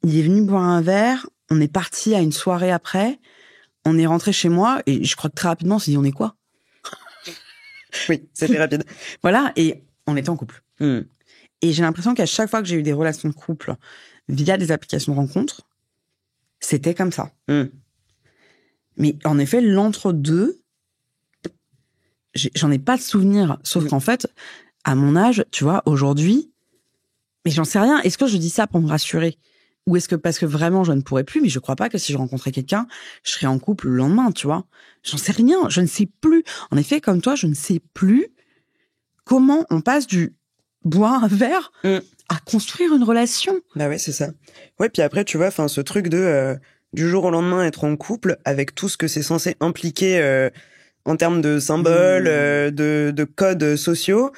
il est venu boire un verre, on est parti à une soirée après. On est rentré chez moi et je crois que très rapidement on s'est dit on est quoi? Oui, c'était rapide. Voilà, et on était en couple. Et j'ai l'impression qu'à chaque fois que j'ai eu des relations de couple via des applications de rencontres, c'était comme ça. Mais en effet, l'entre-deux, j'en ai pas de souvenir. Sauf qu'en fait, à mon âge, tu vois, aujourd'hui, mais j'en sais rien. Est-ce que je dis ça pour me rassurer? Ou est-ce que parce que vraiment je ne pourrais plus, mais je crois pas que si je rencontrais quelqu'un, je serais en couple le lendemain, tu vois. J'en sais rien, je ne sais plus. En effet, comme toi, je ne sais plus comment on passe du boire un verre à construire une relation. Bah ouais, c'est ça. Ouais, puis après, tu vois, enfin, ce truc de du jour au lendemain être en couple avec tout ce que c'est censé impliquer en termes de symboles, de codes sociaux.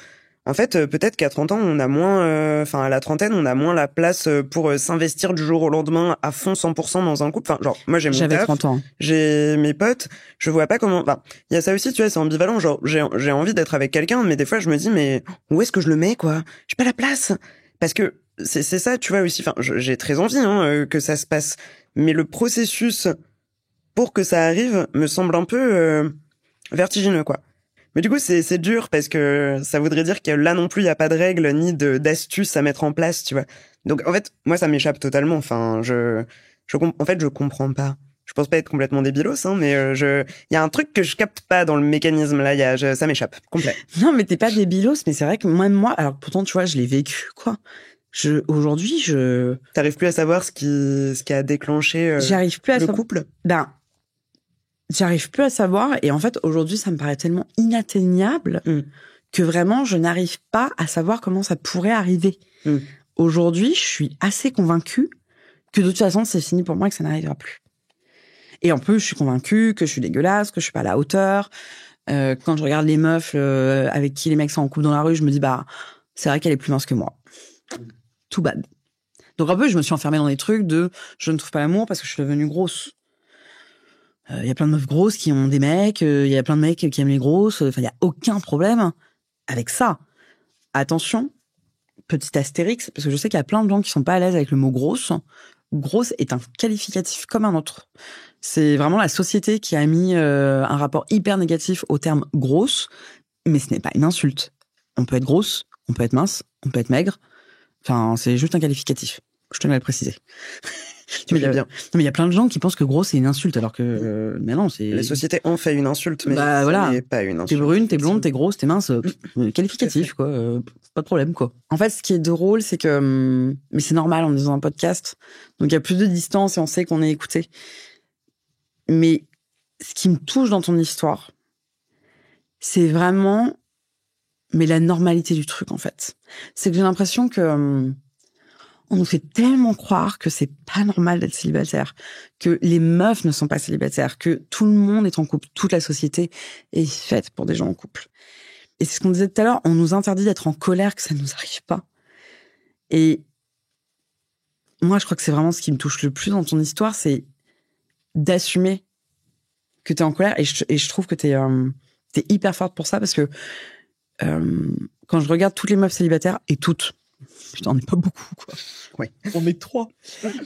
En fait, peut-être qu'à 30 ans, on a moins, enfin, à la trentaine, on a moins la place pour s'investir du jour au lendemain à fond 100% dans un couple. Enfin, genre, moi, j'ai mon J'avais taf, 30 ans. j'ai mes potes, je vois pas comment, enfin, il y a ça aussi, tu vois, c'est ambivalent. Genre, j'ai envie d'être avec quelqu'un, mais des fois, je me dis, mais où est-ce que je le mets, quoi? J'ai pas la place. Parce que c'est ça, tu vois, aussi. Enfin, j'ai très envie, que ça se passe. Mais le processus pour que ça arrive me semble un peu vertigineux, quoi. Mais du coup, c'est dur parce que ça voudrait dire que là non plus, il y a pas de règles ni d'astuces à mettre en place, tu vois. Donc, en fait, moi, ça m'échappe totalement. Enfin, en fait, je comprends pas. Je pense pas être complètement débilos, mais il y a un truc que je capte pas dans le mécanisme, là. Ça m'échappe, complet. Non, mais t'es pas débilos, mais c'est vrai que moi, alors pourtant, tu vois, je l'ai vécu, quoi. Aujourd'hui, T'arrives plus à savoir ce qui a déclenché j'arrive plus à le couple? Ben, j'arrive plus à savoir. Et en fait, aujourd'hui, ça me paraît tellement inatteignable que vraiment, je n'arrive pas à savoir comment ça pourrait arriver. Aujourd'hui, je suis assez convaincue que de toute façon, c'est fini pour moi et que ça n'arrivera plus. Et en plus, je suis convaincue que je suis dégueulasse, que je suis pas à la hauteur. Quand je regarde les meufs avec qui les mecs sont en couple dans la rue, je me dis, bah, c'est vrai qu'elle est plus mince que moi. Tout bad. Donc un peu, je me suis enfermée dans des trucs de je ne trouve pas l'amour parce que je suis devenue grosse. Il y a plein de meufs grosses qui ont des mecs, il y a plein de mecs qui aiment les grosses. Enfin, il y a aucun problème avec ça. Attention, petit astérix, parce que je sais qu'il y a plein de gens qui sont pas à l'aise avec le mot grosse. Grosse est un qualificatif comme un autre. C'est vraiment la société qui a mis un rapport hyper négatif au terme grosse, mais ce n'est pas une insulte. On peut être grosse, on peut être mince, on peut être maigre. Enfin, c'est juste un qualificatif. Je tenais à le préciser. Mais il y a plein de gens qui pensent que gros c'est une insulte, alors que mais non, c'est. Les sociétés ont fait une insulte, mais bah, ça voilà. n'est pas une insulte. T'es brune, t'es blonde, t'es grosse, t'es mince, qualificatif quoi, pas de problème quoi. En fait, ce qui est drôle, c'est que mais c'est normal, on est dans un podcast, donc il y a plus de distance et on sait qu'on est écouté. Mais ce qui me touche dans ton histoire, c'est vraiment la normalité du truc en fait. C'est que j'ai l'impression que on nous fait tellement croire que c'est pas normal d'être célibataire, que les meufs ne sont pas célibataires, que tout le monde est en couple, toute la société est faite pour des gens en couple. Et c'est ce qu'on disait tout à l'heure, on nous interdit d'être en colère, que ça ne nous arrive pas. Et moi, je crois que c'est vraiment ce qui me touche le plus dans ton histoire, c'est d'assumer que t'es en colère. Et je trouve que t'es hyper forte pour ça, parce que quand je regarde toutes les meufs célibataires, et toutes, putain, on n'est pas beaucoup, quoi. Ouais. On est 3.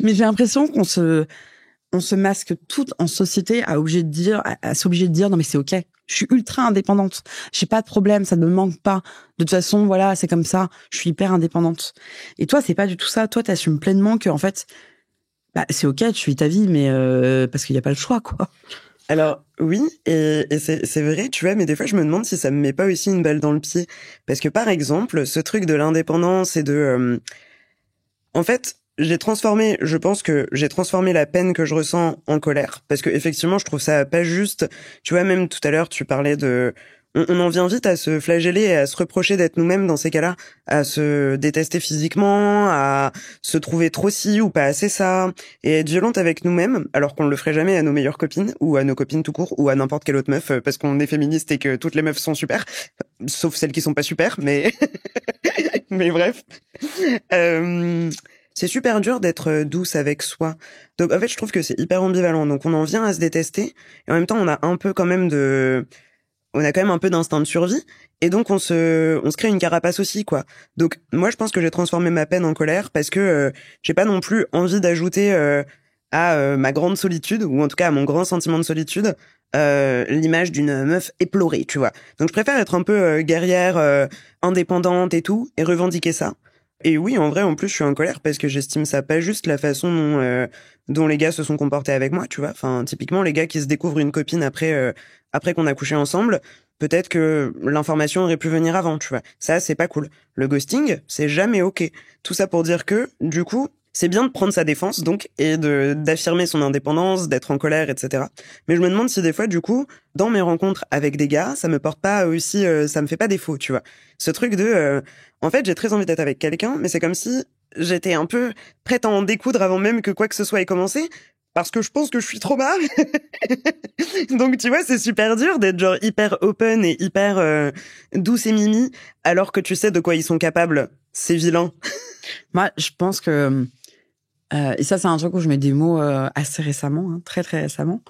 Mais j'ai l'impression qu'on se masque toutes en société à s'obliger de dire, non, mais c'est ok. Je suis ultra indépendante. J'ai pas de problème. Ça ne me manque pas. De toute façon, voilà, c'est comme ça. Je suis hyper indépendante. Et toi, c'est pas du tout ça. Toi, t'assumes pleinement que, en fait, bah, c'est ok, tu vis ta vie, mais, parce qu'il n'y a pas le choix, quoi. Alors, oui, et c'est vrai, tu vois, mais des fois, je me demande si ça me met pas aussi une balle dans le pied. Parce que, par exemple, ce truc de l'indépendance et de... en fait, je pense que j'ai transformé la peine que je ressens en colère. Parce que, effectivement, je trouve ça pas juste. Tu vois, même tout à l'heure, tu parlais de... On en vient vite à se flageller et à se reprocher d'être nous-mêmes dans ces cas-là, à se détester physiquement, à se trouver trop ci ou pas assez ça, et être violente avec nous-mêmes, alors qu'on le ferait jamais à nos meilleures copines, ou à nos copines tout court, ou à n'importe quelle autre meuf, parce qu'on est féministe et que toutes les meufs sont super, sauf celles qui sont pas super, mais mais bref. C'est super dur d'être douce avec soi. Donc en fait, je trouve que c'est hyper ambivalent. Donc on en vient à se détester, et en même temps, on a quand même un peu d'instinct de survie, et donc on se crée une carapace aussi, quoi. Donc moi, je pense que j'ai transformé ma peine en colère parce que j'ai pas non plus envie d'ajouter à ma grande solitude, ou en tout cas à mon grand sentiment de solitude, l'image d'une meuf éplorée, tu vois. Donc je préfère être un peu guerrière, indépendante et tout, et revendiquer ça. Et oui, en vrai, en plus, je suis en colère parce que j'estime ça pas juste la façon dont les gars se sont comportés avec moi, tu vois. Enfin, typiquement, les gars qui se découvrent une copine après qu'on a couché ensemble, peut-être que l'information aurait pu venir avant, tu vois. Ça, c'est pas cool. Le ghosting, c'est jamais ok. Tout ça pour dire que, du coup, c'est bien de prendre sa défense, donc, et d'affirmer son indépendance, d'être en colère, etc. Mais je me demande si des fois, du coup, dans mes rencontres avec des gars, ça me porte pas aussi, ça me fait pas défaut, tu vois. Ce truc de, en fait, j'ai très envie d'être avec quelqu'un, mais c'est comme si j'étais un peu prête à en découdre avant même que quoi que ce soit ait commencé, parce que je pense que je suis trop marre. Donc, tu vois, c'est super dur d'être genre hyper open et hyper douce et mimi, alors que tu sais de quoi ils sont capables. C'est vilain. Moi, je pense que... et ça, c'est un truc où je mets des mots assez récemment, hein, très très récemment.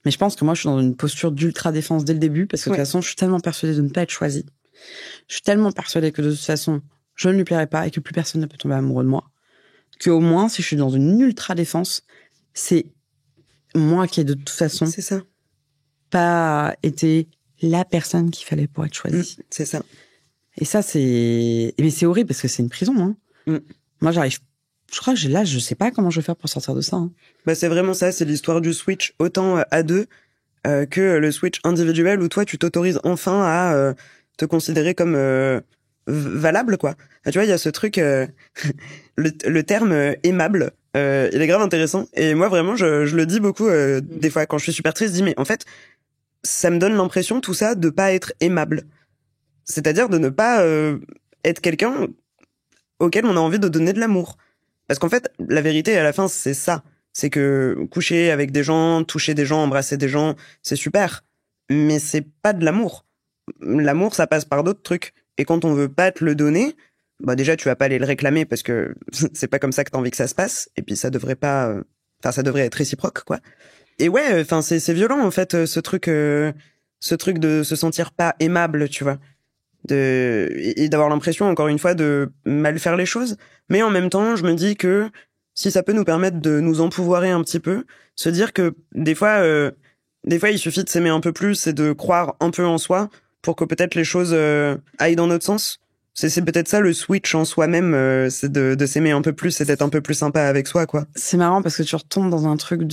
Mais je pense que moi, je suis dans une posture d'ultra défense dès le début, parce que de toute façon, je suis tellement persuadée de ne pas être choisie. Je suis tellement persuadée que de toute façon, je ne lui plairai pas et que plus personne ne peut tomber amoureux de moi. Qu'au moins, si je suis dans une ultra défense, c'est moi qui ai de toute façon C'est ça. pas été la personne qu'il fallait pour être choisie. C'est ça. Et ça, mais c'est horrible parce que c'est une prison, hein. Moi, je crois que je sais pas comment je vais faire pour sortir de ça, hein. Bah, c'est vraiment ça, c'est l'histoire du switch, autant à deux, que le switch individuel où toi, tu t'autorises enfin à te considérer comme valable, quoi. Ah, tu vois, il y a ce truc, le terme aimable, il est grave intéressant. Et moi, vraiment, je le dis beaucoup, des fois, quand je suis super triste, je dis, mais en fait, ça me donne l'impression, tout ça, de pas être aimable. C'est-à-dire de ne pas être quelqu'un auquel on a envie de donner de l'amour. Parce qu'en fait, la vérité, à la fin, c'est ça. C'est que coucher avec des gens, toucher des gens, embrasser des gens, c'est super. Mais c'est pas de l'amour. L'amour, ça passe par d'autres trucs. Et quand on veut pas te le donner, bah déjà, tu vas pas aller le réclamer parce que c'est pas comme ça que t'as envie que ça se passe. Et puis ça devrait pas... Enfin, ça devrait être réciproque, quoi. Et ouais, enfin, c'est violent, en fait, ce truc de se sentir pas aimable, tu vois. Et d'avoir l'impression, encore une fois, de mal faire les choses. Mais en même temps, je me dis que si ça peut nous permettre de nous empouvoirer un petit peu, se dire que des fois, il suffit de s'aimer un peu plus et de croire un peu en soi pour que peut-être les choses aillent dans notre sens. C'est peut-être ça le switch en soi-même, c'est de s'aimer un peu plus et d'être un peu plus sympa avec soi, quoi. C'est marrant parce que tu retombes dans un truc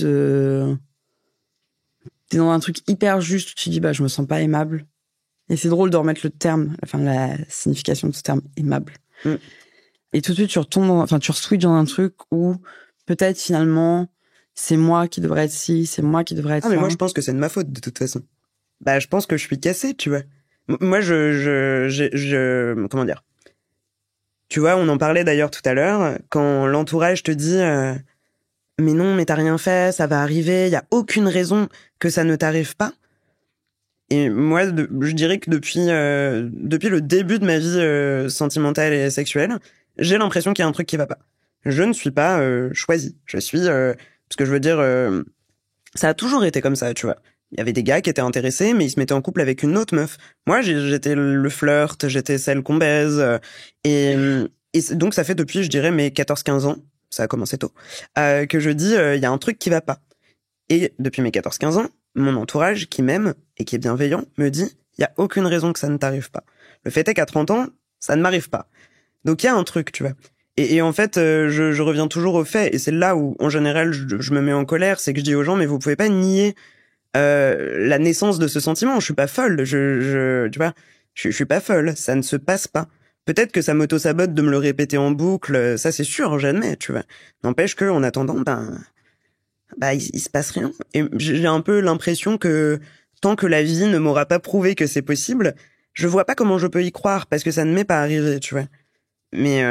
t'es dans un truc hyper juste où tu dis, bah, je me sens pas aimable. Et c'est drôle de remettre le terme, enfin, la signification de ce terme aimable. Et tout de suite, tu re-switches dans un truc où peut-être finalement, c'est moi qui devrais être ci, c'est moi qui devrais être ça. Ah, mais moi, je pense que c'est de ma faute, de toute façon. Bah, je pense que je suis cassé, tu vois. Moi, comment dire? Tu vois, on en parlait d'ailleurs tout à l'heure, quand l'entourage te dit, mais non, mais t'as rien fait, ça va arriver, il y a aucune raison que ça ne t'arrive pas. Et moi, je dirais que depuis le début de ma vie sentimentale et sexuelle, j'ai l'impression qu'il y a un truc qui va pas. Je ne suis pas choisie. Je suis... parce que je veux dire, ça a toujours été comme ça, tu vois. Il y avait des gars qui étaient intéressés, mais ils se mettaient en couple avec une autre meuf. Moi, j'étais le flirt, j'étais celle qu'on baise. Et donc, ça fait depuis, je dirais, mes 14-15 ans, ça a commencé tôt, que je dis, il y a un truc qui va pas. Et depuis mes 14-15 ans, mon entourage qui m'aime et qui est bienveillant me dit, il y a aucune raison que ça ne t'arrive pas. Le fait est qu'à 30 ans, ça ne m'arrive pas. Donc il y a un truc, tu vois. Et en fait, je reviens toujours au fait, et c'est là où, en général, je me mets en colère, c'est que je dis aux gens, mais vous pouvez pas nier la naissance de ce sentiment. Je suis pas folle, tu vois, je suis pas folle, ça ne se passe pas. Peut-être que ça m'auto-sabote de me le répéter en boucle, ça c'est sûr, j'admets, tu vois. N'empêche que, en attendant, il se passe rien. Et j'ai un peu l'impression que tant que la vie ne m'aura pas prouvé que c'est possible, je vois pas comment je peux y croire, parce que ça ne m'est pas arrivé, tu vois. Mais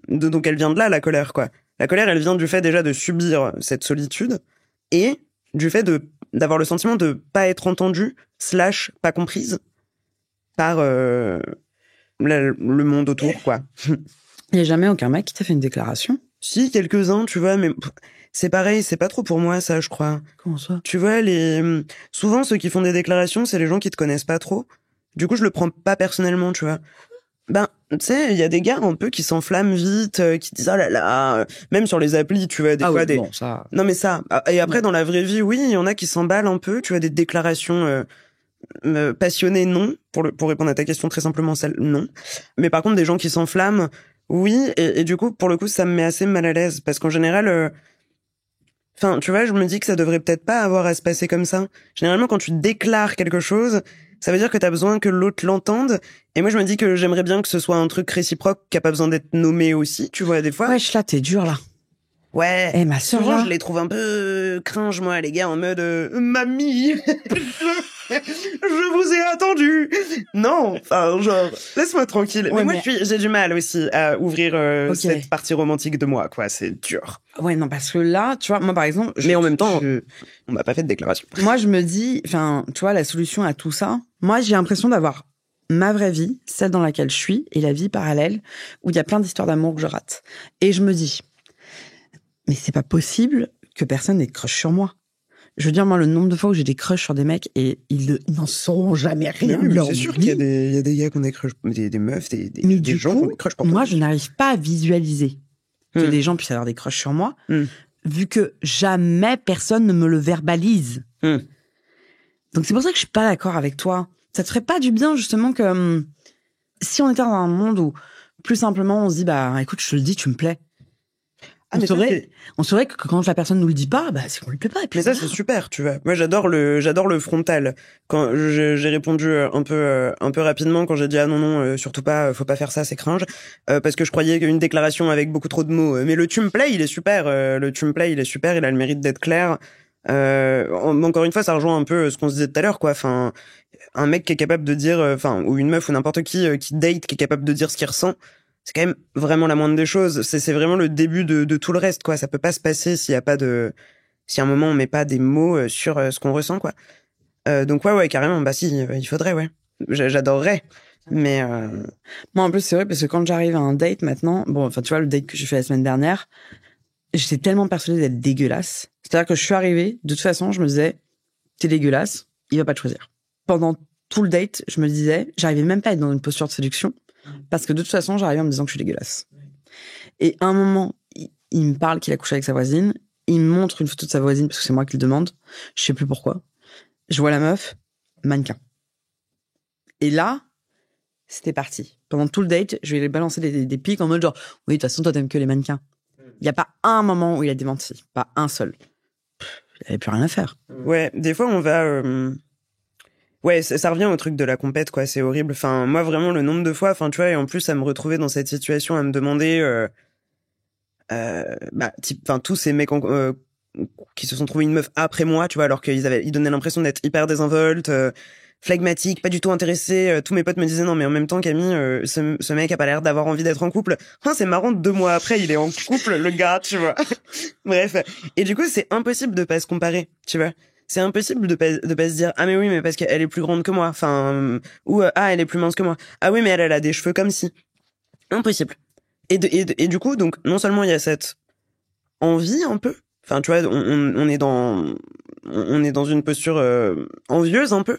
donc elle vient de là, la colère, quoi. La colère, elle vient du fait déjà de subir cette solitude et du fait d'avoir le sentiment de pas être entendue / pas comprise par le monde autour, quoi. Il y a jamais aucun mec qui t'a fait une déclaration? Si, quelques-uns, tu vois, mais c'est pareil, c'est pas trop pour moi, ça, je crois. Comment ça? Tu vois, souvent, ceux qui font des déclarations, c'est les gens qui te connaissent pas trop. Du coup, je le prends pas personnellement, tu vois. Tu sais, il y a des gars un peu qui s'enflamment vite, qui disent oh là là, même sur les applis, tu vois, des fois oui, bon, ça... Non mais ça. Et après, dans la vraie vie, oui, il y en a qui s'emballent un peu, tu vois, des déclarations passionnées, non. Pour répondre à ta question très simplement, celle, non. Mais par contre, des gens qui s'enflamment, oui. Et du coup, pour le coup, ça me met assez mal à l'aise, parce qu'en général, enfin, tu vois, je me dis que ça devrait peut-être pas avoir à se passer comme ça. Généralement, quand tu déclares quelque chose, ça veut dire que t'as besoin que l'autre l'entende. Et moi, je me dis que j'aimerais bien que ce soit un truc réciproque qui a pas besoin d'être nommé aussi, tu vois, des fois. Wesh, là, t'es dur, là. Ouais. Eh, ma sœur, souvent, là. je les trouve un peu cringe, moi, les gars, en mode mamie, je vous ai attendu. Non, enfin, genre, laisse-moi tranquille. Ouais, mais moi, j'ai du mal aussi à ouvrir Ok. cette partie romantique de moi, quoi. C'est dur. Ouais, non, parce que là, tu vois, moi, par exemple... Mais en même temps, on m'a pas fait de déclaration. Moi, je me dis, enfin, tu vois, la solution à tout ça, moi, j'ai l'impression d'avoir ma vraie vie, celle dans laquelle je suis, et la vie parallèle, où il y a plein d'histoires d'amour que je rate. Et je me dis, mais c'est pas possible que personne n'ait de crush sur moi. Je veux dire, moi, le nombre de fois où j'ai des crushs sur des mecs, et ils n'en sauront jamais rien de leur C'est sûr vie. qu'il y a des gars qui ont des crushs, des meufs, Mais des du gens qui ont coup, des crushs pour moi, toi. je n'arrive pas à visualiser que Hmm. des gens puissent avoir des crushs sur moi, Hmm. vu que jamais personne ne me le verbalise. Hmm. Donc c'est pour ça que je suis pas d'accord avec toi. Ça te ferait pas du bien, justement, que si on était dans un monde où, plus simplement, on se dit, bah, écoute, je te le dis, tu me plais. Ah, mais ça, On saurait que quand la personne nous le dit pas, bah, c'est qu'on lui plaît pas. Et puis Mais ça, voilà. c'est super, tu vois. Moi, j'adore le frontal. Quand j'ai répondu un peu rapidement quand j'ai dit ah non, surtout pas, faut pas faire ça, c'est cringe, parce que je croyais qu'une déclaration avec beaucoup trop de mots. Mais le tu me plais, il est super. Le tu me plais, il est super. Il a le mérite d'être clair. Encore une fois, ça rejoint un peu ce qu'on se disait tout à l'heure, quoi. Enfin, un mec qui est capable de dire, ou une meuf ou n'importe qui date, qui est capable de dire ce qu'il ressent. C'est quand même vraiment la moindre des choses. C'est vraiment le début de tout le reste, quoi. Ça peut pas se passer s'il y a pas de, si à un moment on met pas des mots sur ce qu'on ressent, quoi. Donc ouais, carrément. Bah si, il faudrait, ouais. J'adorerais. Mais Moi, en plus, c'est vrai, parce que quand j'arrive à un date maintenant, bon, enfin, tu vois, le date que j'ai fait la semaine dernière, j'étais tellement persuadée d'être dégueulasse. C'est-à-dire que je suis arrivée, de toute façon, je me disais, t'es dégueulasse, il va pas te choisir. Pendant tout le date, je me disais, j'arrivais même pas à être dans une posture de séduction, parce que de toute façon, j'arrivais en me disant que je suis dégueulasse. Et à un moment, il me parle qu'il a couché avec sa voisine, il me montre une photo de sa voisine, parce que c'est moi qui le demande, je sais plus pourquoi. Je vois la meuf, mannequin. Et là, c'était parti. Pendant tout le date, je lui ai balancé des pics en mode genre, oui, de toute façon, toi, t'aimes que les mannequins. Il n'y a pas un moment où il a démenti. Pas un seul. Il avait plus rien à faire. ouais, des fois on va. Ouais, ça revient au truc de la compète, quoi. C'est horrible. Enfin, moi vraiment le nombre de fois, enfin tu vois, et en plus à me retrouver dans cette situation, à me demander, enfin tous ces mecs qui se sont trouvés une meuf après moi, tu vois, alors ils donnaient l'impression d'être hyper désinvoltes, phlegmatiques, pas du tout intéressés. Tous mes potes me disaient non, mais en même temps, Camille, ce mec a pas l'air d'avoir envie d'être en couple. C'est marrant, 2 mois après, il est en couple, le gars, tu vois. Bref. Et du coup, c'est impossible de pas se comparer, tu vois. C'est impossible de pas se dire ah mais oui mais parce qu'elle est plus grande que moi, enfin ou ah elle est plus mince que moi, ah oui mais elle a des cheveux comme si. Impossible. Et du coup donc non seulement il y a cette envie un peu, enfin tu vois on est dans une posture envieuse un peu.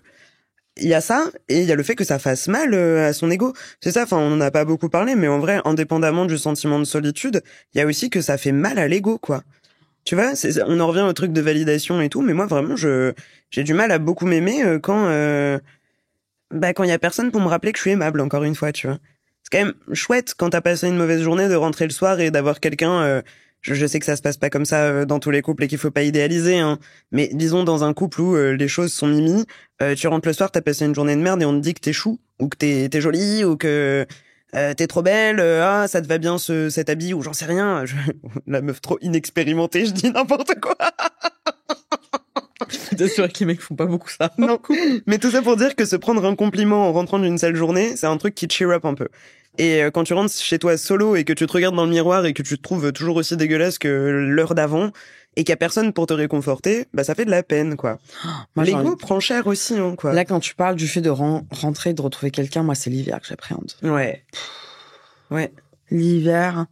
Il y a ça et il y a le fait que ça fasse mal à son ego. C'est ça, enfin on en a pas beaucoup parlé mais en vrai indépendamment du sentiment de solitude, il y a aussi que ça fait mal à l'ego, quoi. Tu vois, on en revient au truc de validation et tout, mais moi vraiment j'ai du mal à beaucoup m'aimer quand il y a personne pour me rappeler que je suis aimable, encore une fois, tu vois. C'est quand même chouette quand t'as passé une mauvaise journée de rentrer le soir et d'avoir quelqu'un. Je sais que ça se passe pas comme ça dans tous les couples et qu'il faut pas idéaliser, hein. Mais disons dans un couple où les choses sont mimi, tu rentres le soir, t'as passé une journée de merde et on te dit que t'es chou ou que t'es jolie ou que t'es trop belle, ça te va bien cet habit ou j'en sais rien. La meuf trop inexpérimentée, je dis n'importe quoi. C'est vrai que les mecs font pas beaucoup ça. Non, mais tout ça pour dire que se prendre un compliment en rentrant d'une sale journée, c'est un truc qui cheer up un peu. Et quand tu rentres chez toi solo et que tu te regardes dans le miroir et que tu te trouves toujours aussi dégueulasse que l'heure d'avant et qu'il y a personne pour te réconforter, bah ça fait de la peine, quoi. Moi, L'ego prend cher aussi, hein, quoi. Là, quand tu parles du fait de rentrer, de retrouver quelqu'un, moi, c'est l'hiver que j'appréhende. Ouais. Ouais. L'hiver,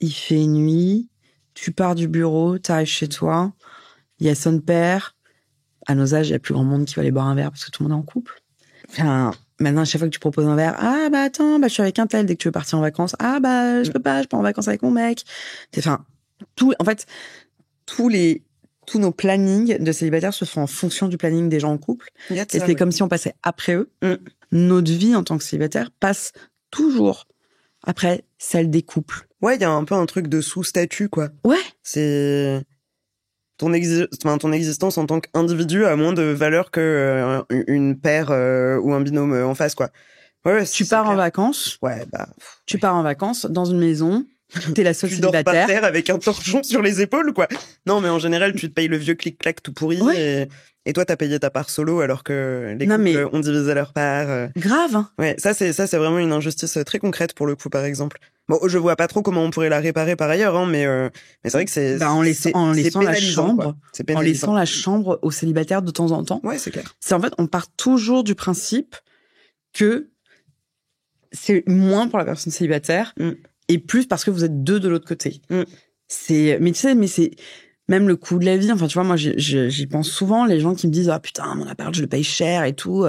il fait nuit, tu pars du bureau, t'arrives chez toi, il y a son père. À nos âges, il y a plus grand monde qui va aller boire un verre parce que tout le monde est en couple. Enfin, maintenant, à chaque fois que tu proposes un verre, ah bah attends, bah je suis avec un tel dès que tu veux partir en vacances. Ah bah je peux pas, je pars en vacances avec mon mec. Enfin, tous nos plannings de célibataires se font en fonction du planning des gens en couple. Et c'est comme si on passait après eux. Notre vie en tant que célibataire passe toujours après celle des couples. Ouais, il y a un peu un truc de sous-statut, quoi. Ouais. C'est ton existence en tant qu'individu a moins de valeur que une paire ou un binôme en face, quoi. Ouais, tu pars en vacances. Ouais, bah. Tu pars en vacances dans une maison T'es la seule Tu dors par célibataire. terre avec un torchon sur les épaules, quoi. Non, mais en général, tu te payes le vieux clic-clac tout pourri et toi, t'as payé ta part solo alors que les couples ont divisé leur part. Grave, hein. Ouais, ça, c'est vraiment une injustice très concrète pour le coup, par exemple. Bon, je vois pas trop comment on pourrait la réparer par ailleurs, hein, mais c'est vrai que c'est en laissant la chambre, en laissant la chambre aux célibataires de temps en temps. Ouais, c'est clair. C'est en fait, on part toujours du principe que c'est moins pour la personne célibataire et plus parce que vous êtes deux de l'autre côté. Mais tu sais, c'est même le coût de la vie. Enfin, tu vois, moi, j'y pense souvent. Les gens qui me disent, ah putain, mon appart, je le paye cher et tout,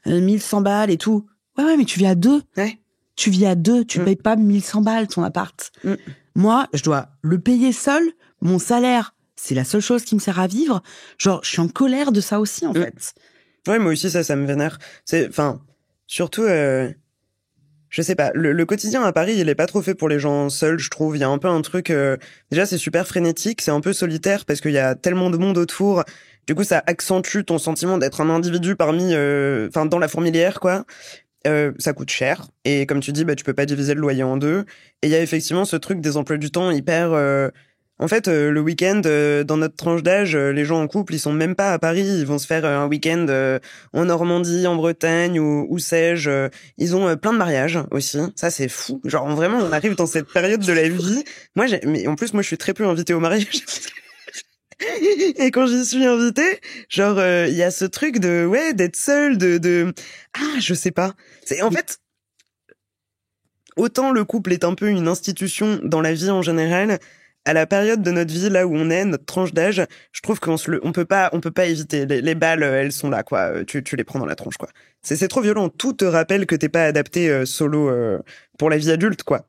1100 balles et tout. Ouais, mais tu vis à deux. Ouais. Tu vis à deux. Tu payes pas 1100 balles ton appart. Moi, je dois le payer seul. Mon salaire, c'est la seule chose qui me sert à vivre. Genre, je suis en colère de ça aussi, en fait. Ouais, moi aussi, ça me vénère. Surtout, je sais pas, le quotidien à Paris, il est pas trop fait pour les gens seuls, je trouve. Il y a un peu un truc, déjà, c'est super frénétique, c'est un peu solitaire parce qu'il y a tellement de monde autour. Du coup, ça accentue ton sentiment d'être un individu dans la fourmilière, quoi. Ça coûte cher. Et comme tu dis, tu peux pas diviser le loyer en deux. Et il y a effectivement ce truc des emplois du temps hyper, en fait, le week-end, dans notre tranche d'âge, les gens en couple, ils sont même pas à Paris. Ils vont se faire un week-end en Normandie, en Bretagne ou sais-je. Ils ont plein de mariages aussi. Ça, c'est fou. Genre, vraiment, on arrive dans cette période de la vie. Mais en plus, moi, je suis très peu invitée au mariage. Et quand j'y suis invitée, genre, il y a ce truc d'être seule, je sais pas. En fait, autant le couple est un peu une institution dans la vie en général, à la période de notre vie là où on est, notre tranche d'âge, je trouve on peut pas éviter. Les balles, elles sont là, quoi. Tu les prends dans la tronche, quoi. C'est trop violent. Tout te rappelle que t'es pas adapté solo pour la vie adulte, quoi.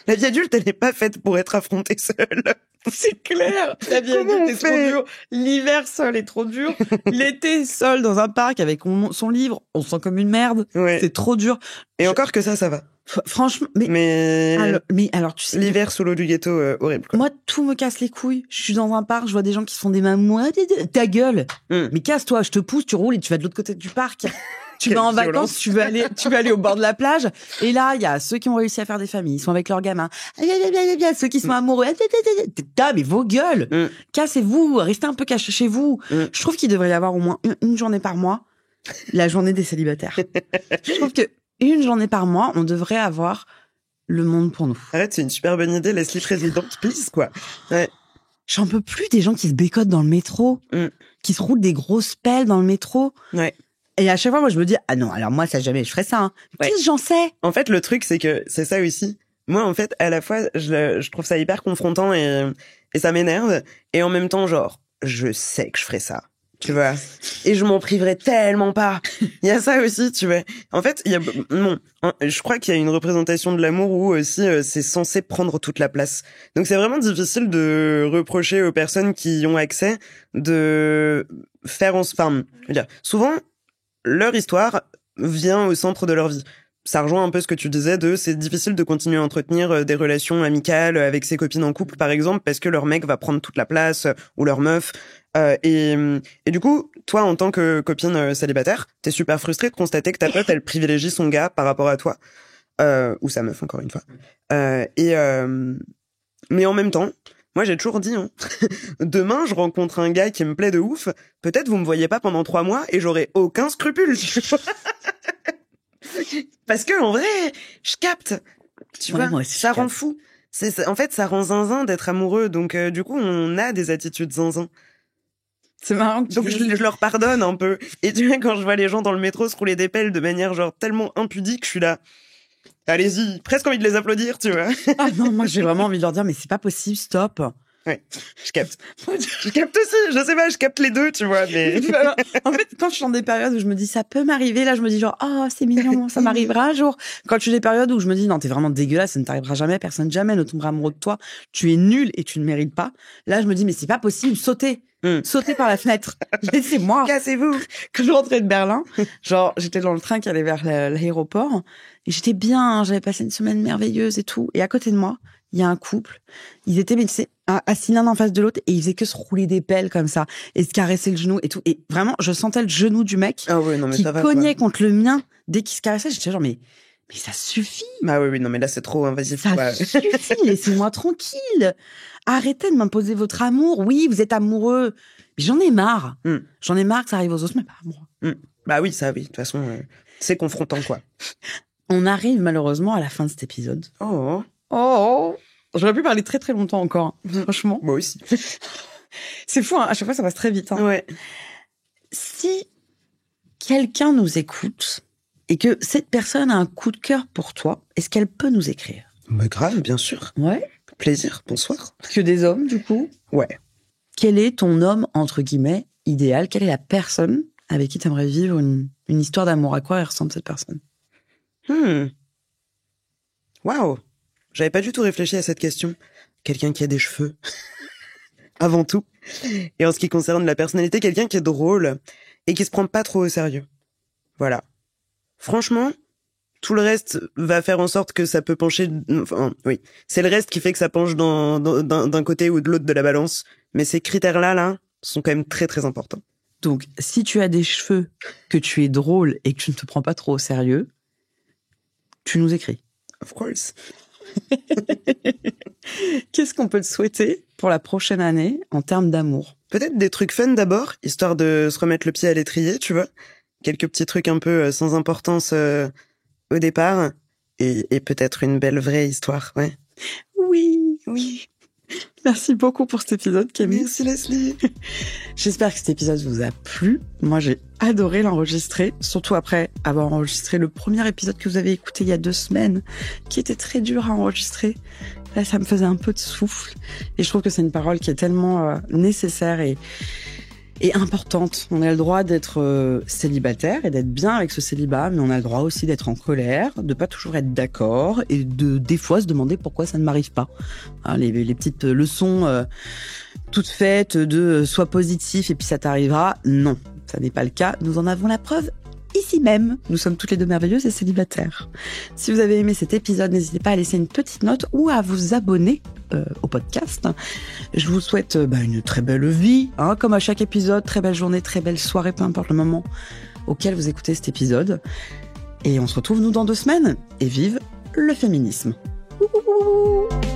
La vie adulte, elle n'est pas faite pour être affrontée seule. C'est clair. La vie adulte est trop dure. L'hiver seul est trop dur. L'été seul dans un parc avec son livre, on se sent comme une merde. Ouais. C'est trop dur. Et encore que ça va. Franchement, alors tu sais, l'hiver sous l'eau du ghetto, horrible, quoi. Moi, tout me casse les couilles. Je suis dans un parc, je vois des gens qui se font des mamouilles. Ta gueule. Mais casse-toi, je te pousse, tu roules et tu vas de l'autre côté du parc. Tu vas en vacances, tu veux aller au bord de la plage. Et là, il y a ceux qui ont réussi à faire des familles, ils sont avec leurs gamins. Ceux qui sont amoureux. Mais vos gueules. Cassez-vous, restez un peu cachés chez vous. Je trouve qu'il devrait y avoir au moins une journée par mois, la journée des célibataires. Je trouve que une journée par mois, on devrait avoir le monde pour nous. Arrête, c'est une super bonne idée, laisse-les présidente, please, quoi. Ouais. J'en peux plus des gens qui se bécotent dans le métro, qui se roulent des grosses pelles dans le métro. Ouais. Et à chaque fois, moi, je me dis, ah non, alors moi, ça jamais, je ferais ça, hein. Qu'est-ce que j'en sais? En fait, le truc, c'est que c'est ça aussi. Moi, en fait, à la fois, je trouve ça hyper confrontant et ça m'énerve. Et en même temps, genre, je sais que je ferais ça. Tu vois. Et je m'en priverais tellement pas. Il y a ça aussi, tu vois. En fait, je crois qu'il y a une représentation de l'amour où aussi c'est censé prendre toute la place. Donc c'est vraiment difficile de reprocher aux personnes qui y ont accès de faire souvent, leur histoire vient au centre de leur vie. Ça rejoint un peu ce que tu disais c'est difficile de continuer à entretenir des relations amicales avec ses copines en couple, par exemple, parce que leur mec va prendre toute la place, ou leur meuf. Et du coup, toi, en tant que copine célibataire, t'es super frustrée de constater que ta pote, elle privilégie son gars par rapport à toi. Ou sa meuf, encore une fois. Mais en même temps, moi, j'ai toujours dit, demain, je rencontre un gars qui me plaît de ouf, peut-être vous me voyez pas pendant 3 mois et j'aurai aucun scrupule. Parce que, en vrai, je capte. Tu vois, moi aussi, ça rend fou. En fait, ça rend zinzin d'être amoureux. Donc, du coup, on a des attitudes zinzin. C'est marrant. Donc, je leur pardonne un peu. Et tu vois, quand je vois les gens dans le métro se rouler des pelles de manière, genre, tellement impudique, je suis là. Allez-y, presque envie de les applaudir, tu vois. Ah non, moi, j'ai vraiment envie de leur dire, mais c'est pas possible, stop. Ouais, je capte. Je capte aussi, je sais pas, je capte les deux, tu vois, mais... En fait, quand je suis dans des périodes où je me dis, ça peut m'arriver, là, je me dis genre, oh, c'est mignon, ça m'arrivera un jour. Quand je suis des périodes où je me dis, non, t'es vraiment dégueulasse, ça ne t'arrivera jamais, personne jamais ne tombera amoureux de toi, tu es nul et tu ne mérites pas. Là, je me dis, mais c'est pas possible, sautez. Sautez par la fenêtre. Laissez-moi. Cassez-vous. Quand je rentrais de Berlin, genre, j'étais dans le train qui allait vers l'aéroport et j'étais bien, j'avais passé une semaine merveilleuse et tout. Et à côté de moi, il y a un couple. Ils étaient, mais tu sais, assis l'un en face de l'autre et ils faisaient que se rouler des pelles comme ça et se caresser le genou et tout. Et vraiment, je sentais le genou du mec Ah ouais, non, mais qui ça va, cognait contre le mien dès qu'il se caressait. J'étais genre, mais Mais ça suffit. Bah oui, non, mais là, c'est trop invasif. Ça suffit, laissez-moi tranquille. Arrêtez de m'imposer votre amour. Oui, vous êtes amoureux. Mais j'en ai marre. J'en ai marre que ça arrive aux autres, mais pas à moi. Bah oui, ça, oui. De toute façon, c'est confrontant, quoi. On arrive malheureusement à la fin de cet épisode. Oh. J'aurais pu parler très très longtemps encore, franchement. Moi aussi. C'est fou, hein. À chaque fois ça passe très vite. Hein. Ouais. Si quelqu'un nous écoute et que cette personne a un coup de cœur pour toi, est-ce qu'elle peut nous écrire? Bah grave, bien sûr. Ouais. Plaisir, bonsoir. Que des hommes, du coup? Ouais. Quel est ton homme, entre guillemets, idéal? Quelle est la personne avec qui tu aimerais vivre une histoire d'amour? À quoi elle ressemble cette personne? Waouh. J'avais pas du tout réfléchi à cette question. Quelqu'un qui a des cheveux. Avant tout. Et en ce qui concerne la personnalité, quelqu'un qui est drôle et qui se prend pas trop au sérieux. Voilà. Franchement, tout le reste va faire en sorte que ça peut pencher... Enfin, oui. C'est le reste qui fait que ça penche d'un côté ou de l'autre de la balance. Mais ces critères-là, sont quand même très très importants. Donc, si tu as des cheveux, que tu es drôle et que tu ne te prends pas trop au sérieux, tu nous écris. Of course. Qu'est-ce qu'on peut te souhaiter pour la prochaine année en termes d'amour? Peut-être des trucs fun d'abord, histoire de se remettre le pied à l'étrier, tu vois. Quelques petits trucs un peu sans importance au départ. Et peut-être une belle vraie histoire, ouais. Oui. Merci beaucoup pour cet épisode, Camille. Merci, Leslie. J'espère que cet épisode vous a plu. Moi, j'ai adoré l'enregistrer, surtout après avoir enregistré le premier épisode que vous avez écouté il y a 2 semaines, qui était très dur à enregistrer. Là, ça me faisait un peu de souffle. Et je trouve que c'est une parole qui est tellement nécessaire et importante. On a le droit d'être célibataire et d'être bien avec ce célibat, mais on a le droit aussi d'être en colère, de pas toujours être d'accord et de des fois se demander pourquoi ça ne m'arrive pas. Hein, les petites leçons toutes faites de sois positif et puis ça t'arrivera. Non, ça n'est pas le cas. Nous en avons la preuve ici même. Nous sommes toutes les 2 merveilleuses et célibataires. Si vous avez aimé cet épisode, n'hésitez pas à laisser une petite note ou à vous abonner au podcast. Je vous souhaite une très belle vie, hein, comme à chaque épisode, très belle journée, très belle soirée, peu importe le moment auquel vous écoutez cet épisode. Et on se retrouve nous dans 2 semaines. Et vive le féminisme. Ouh.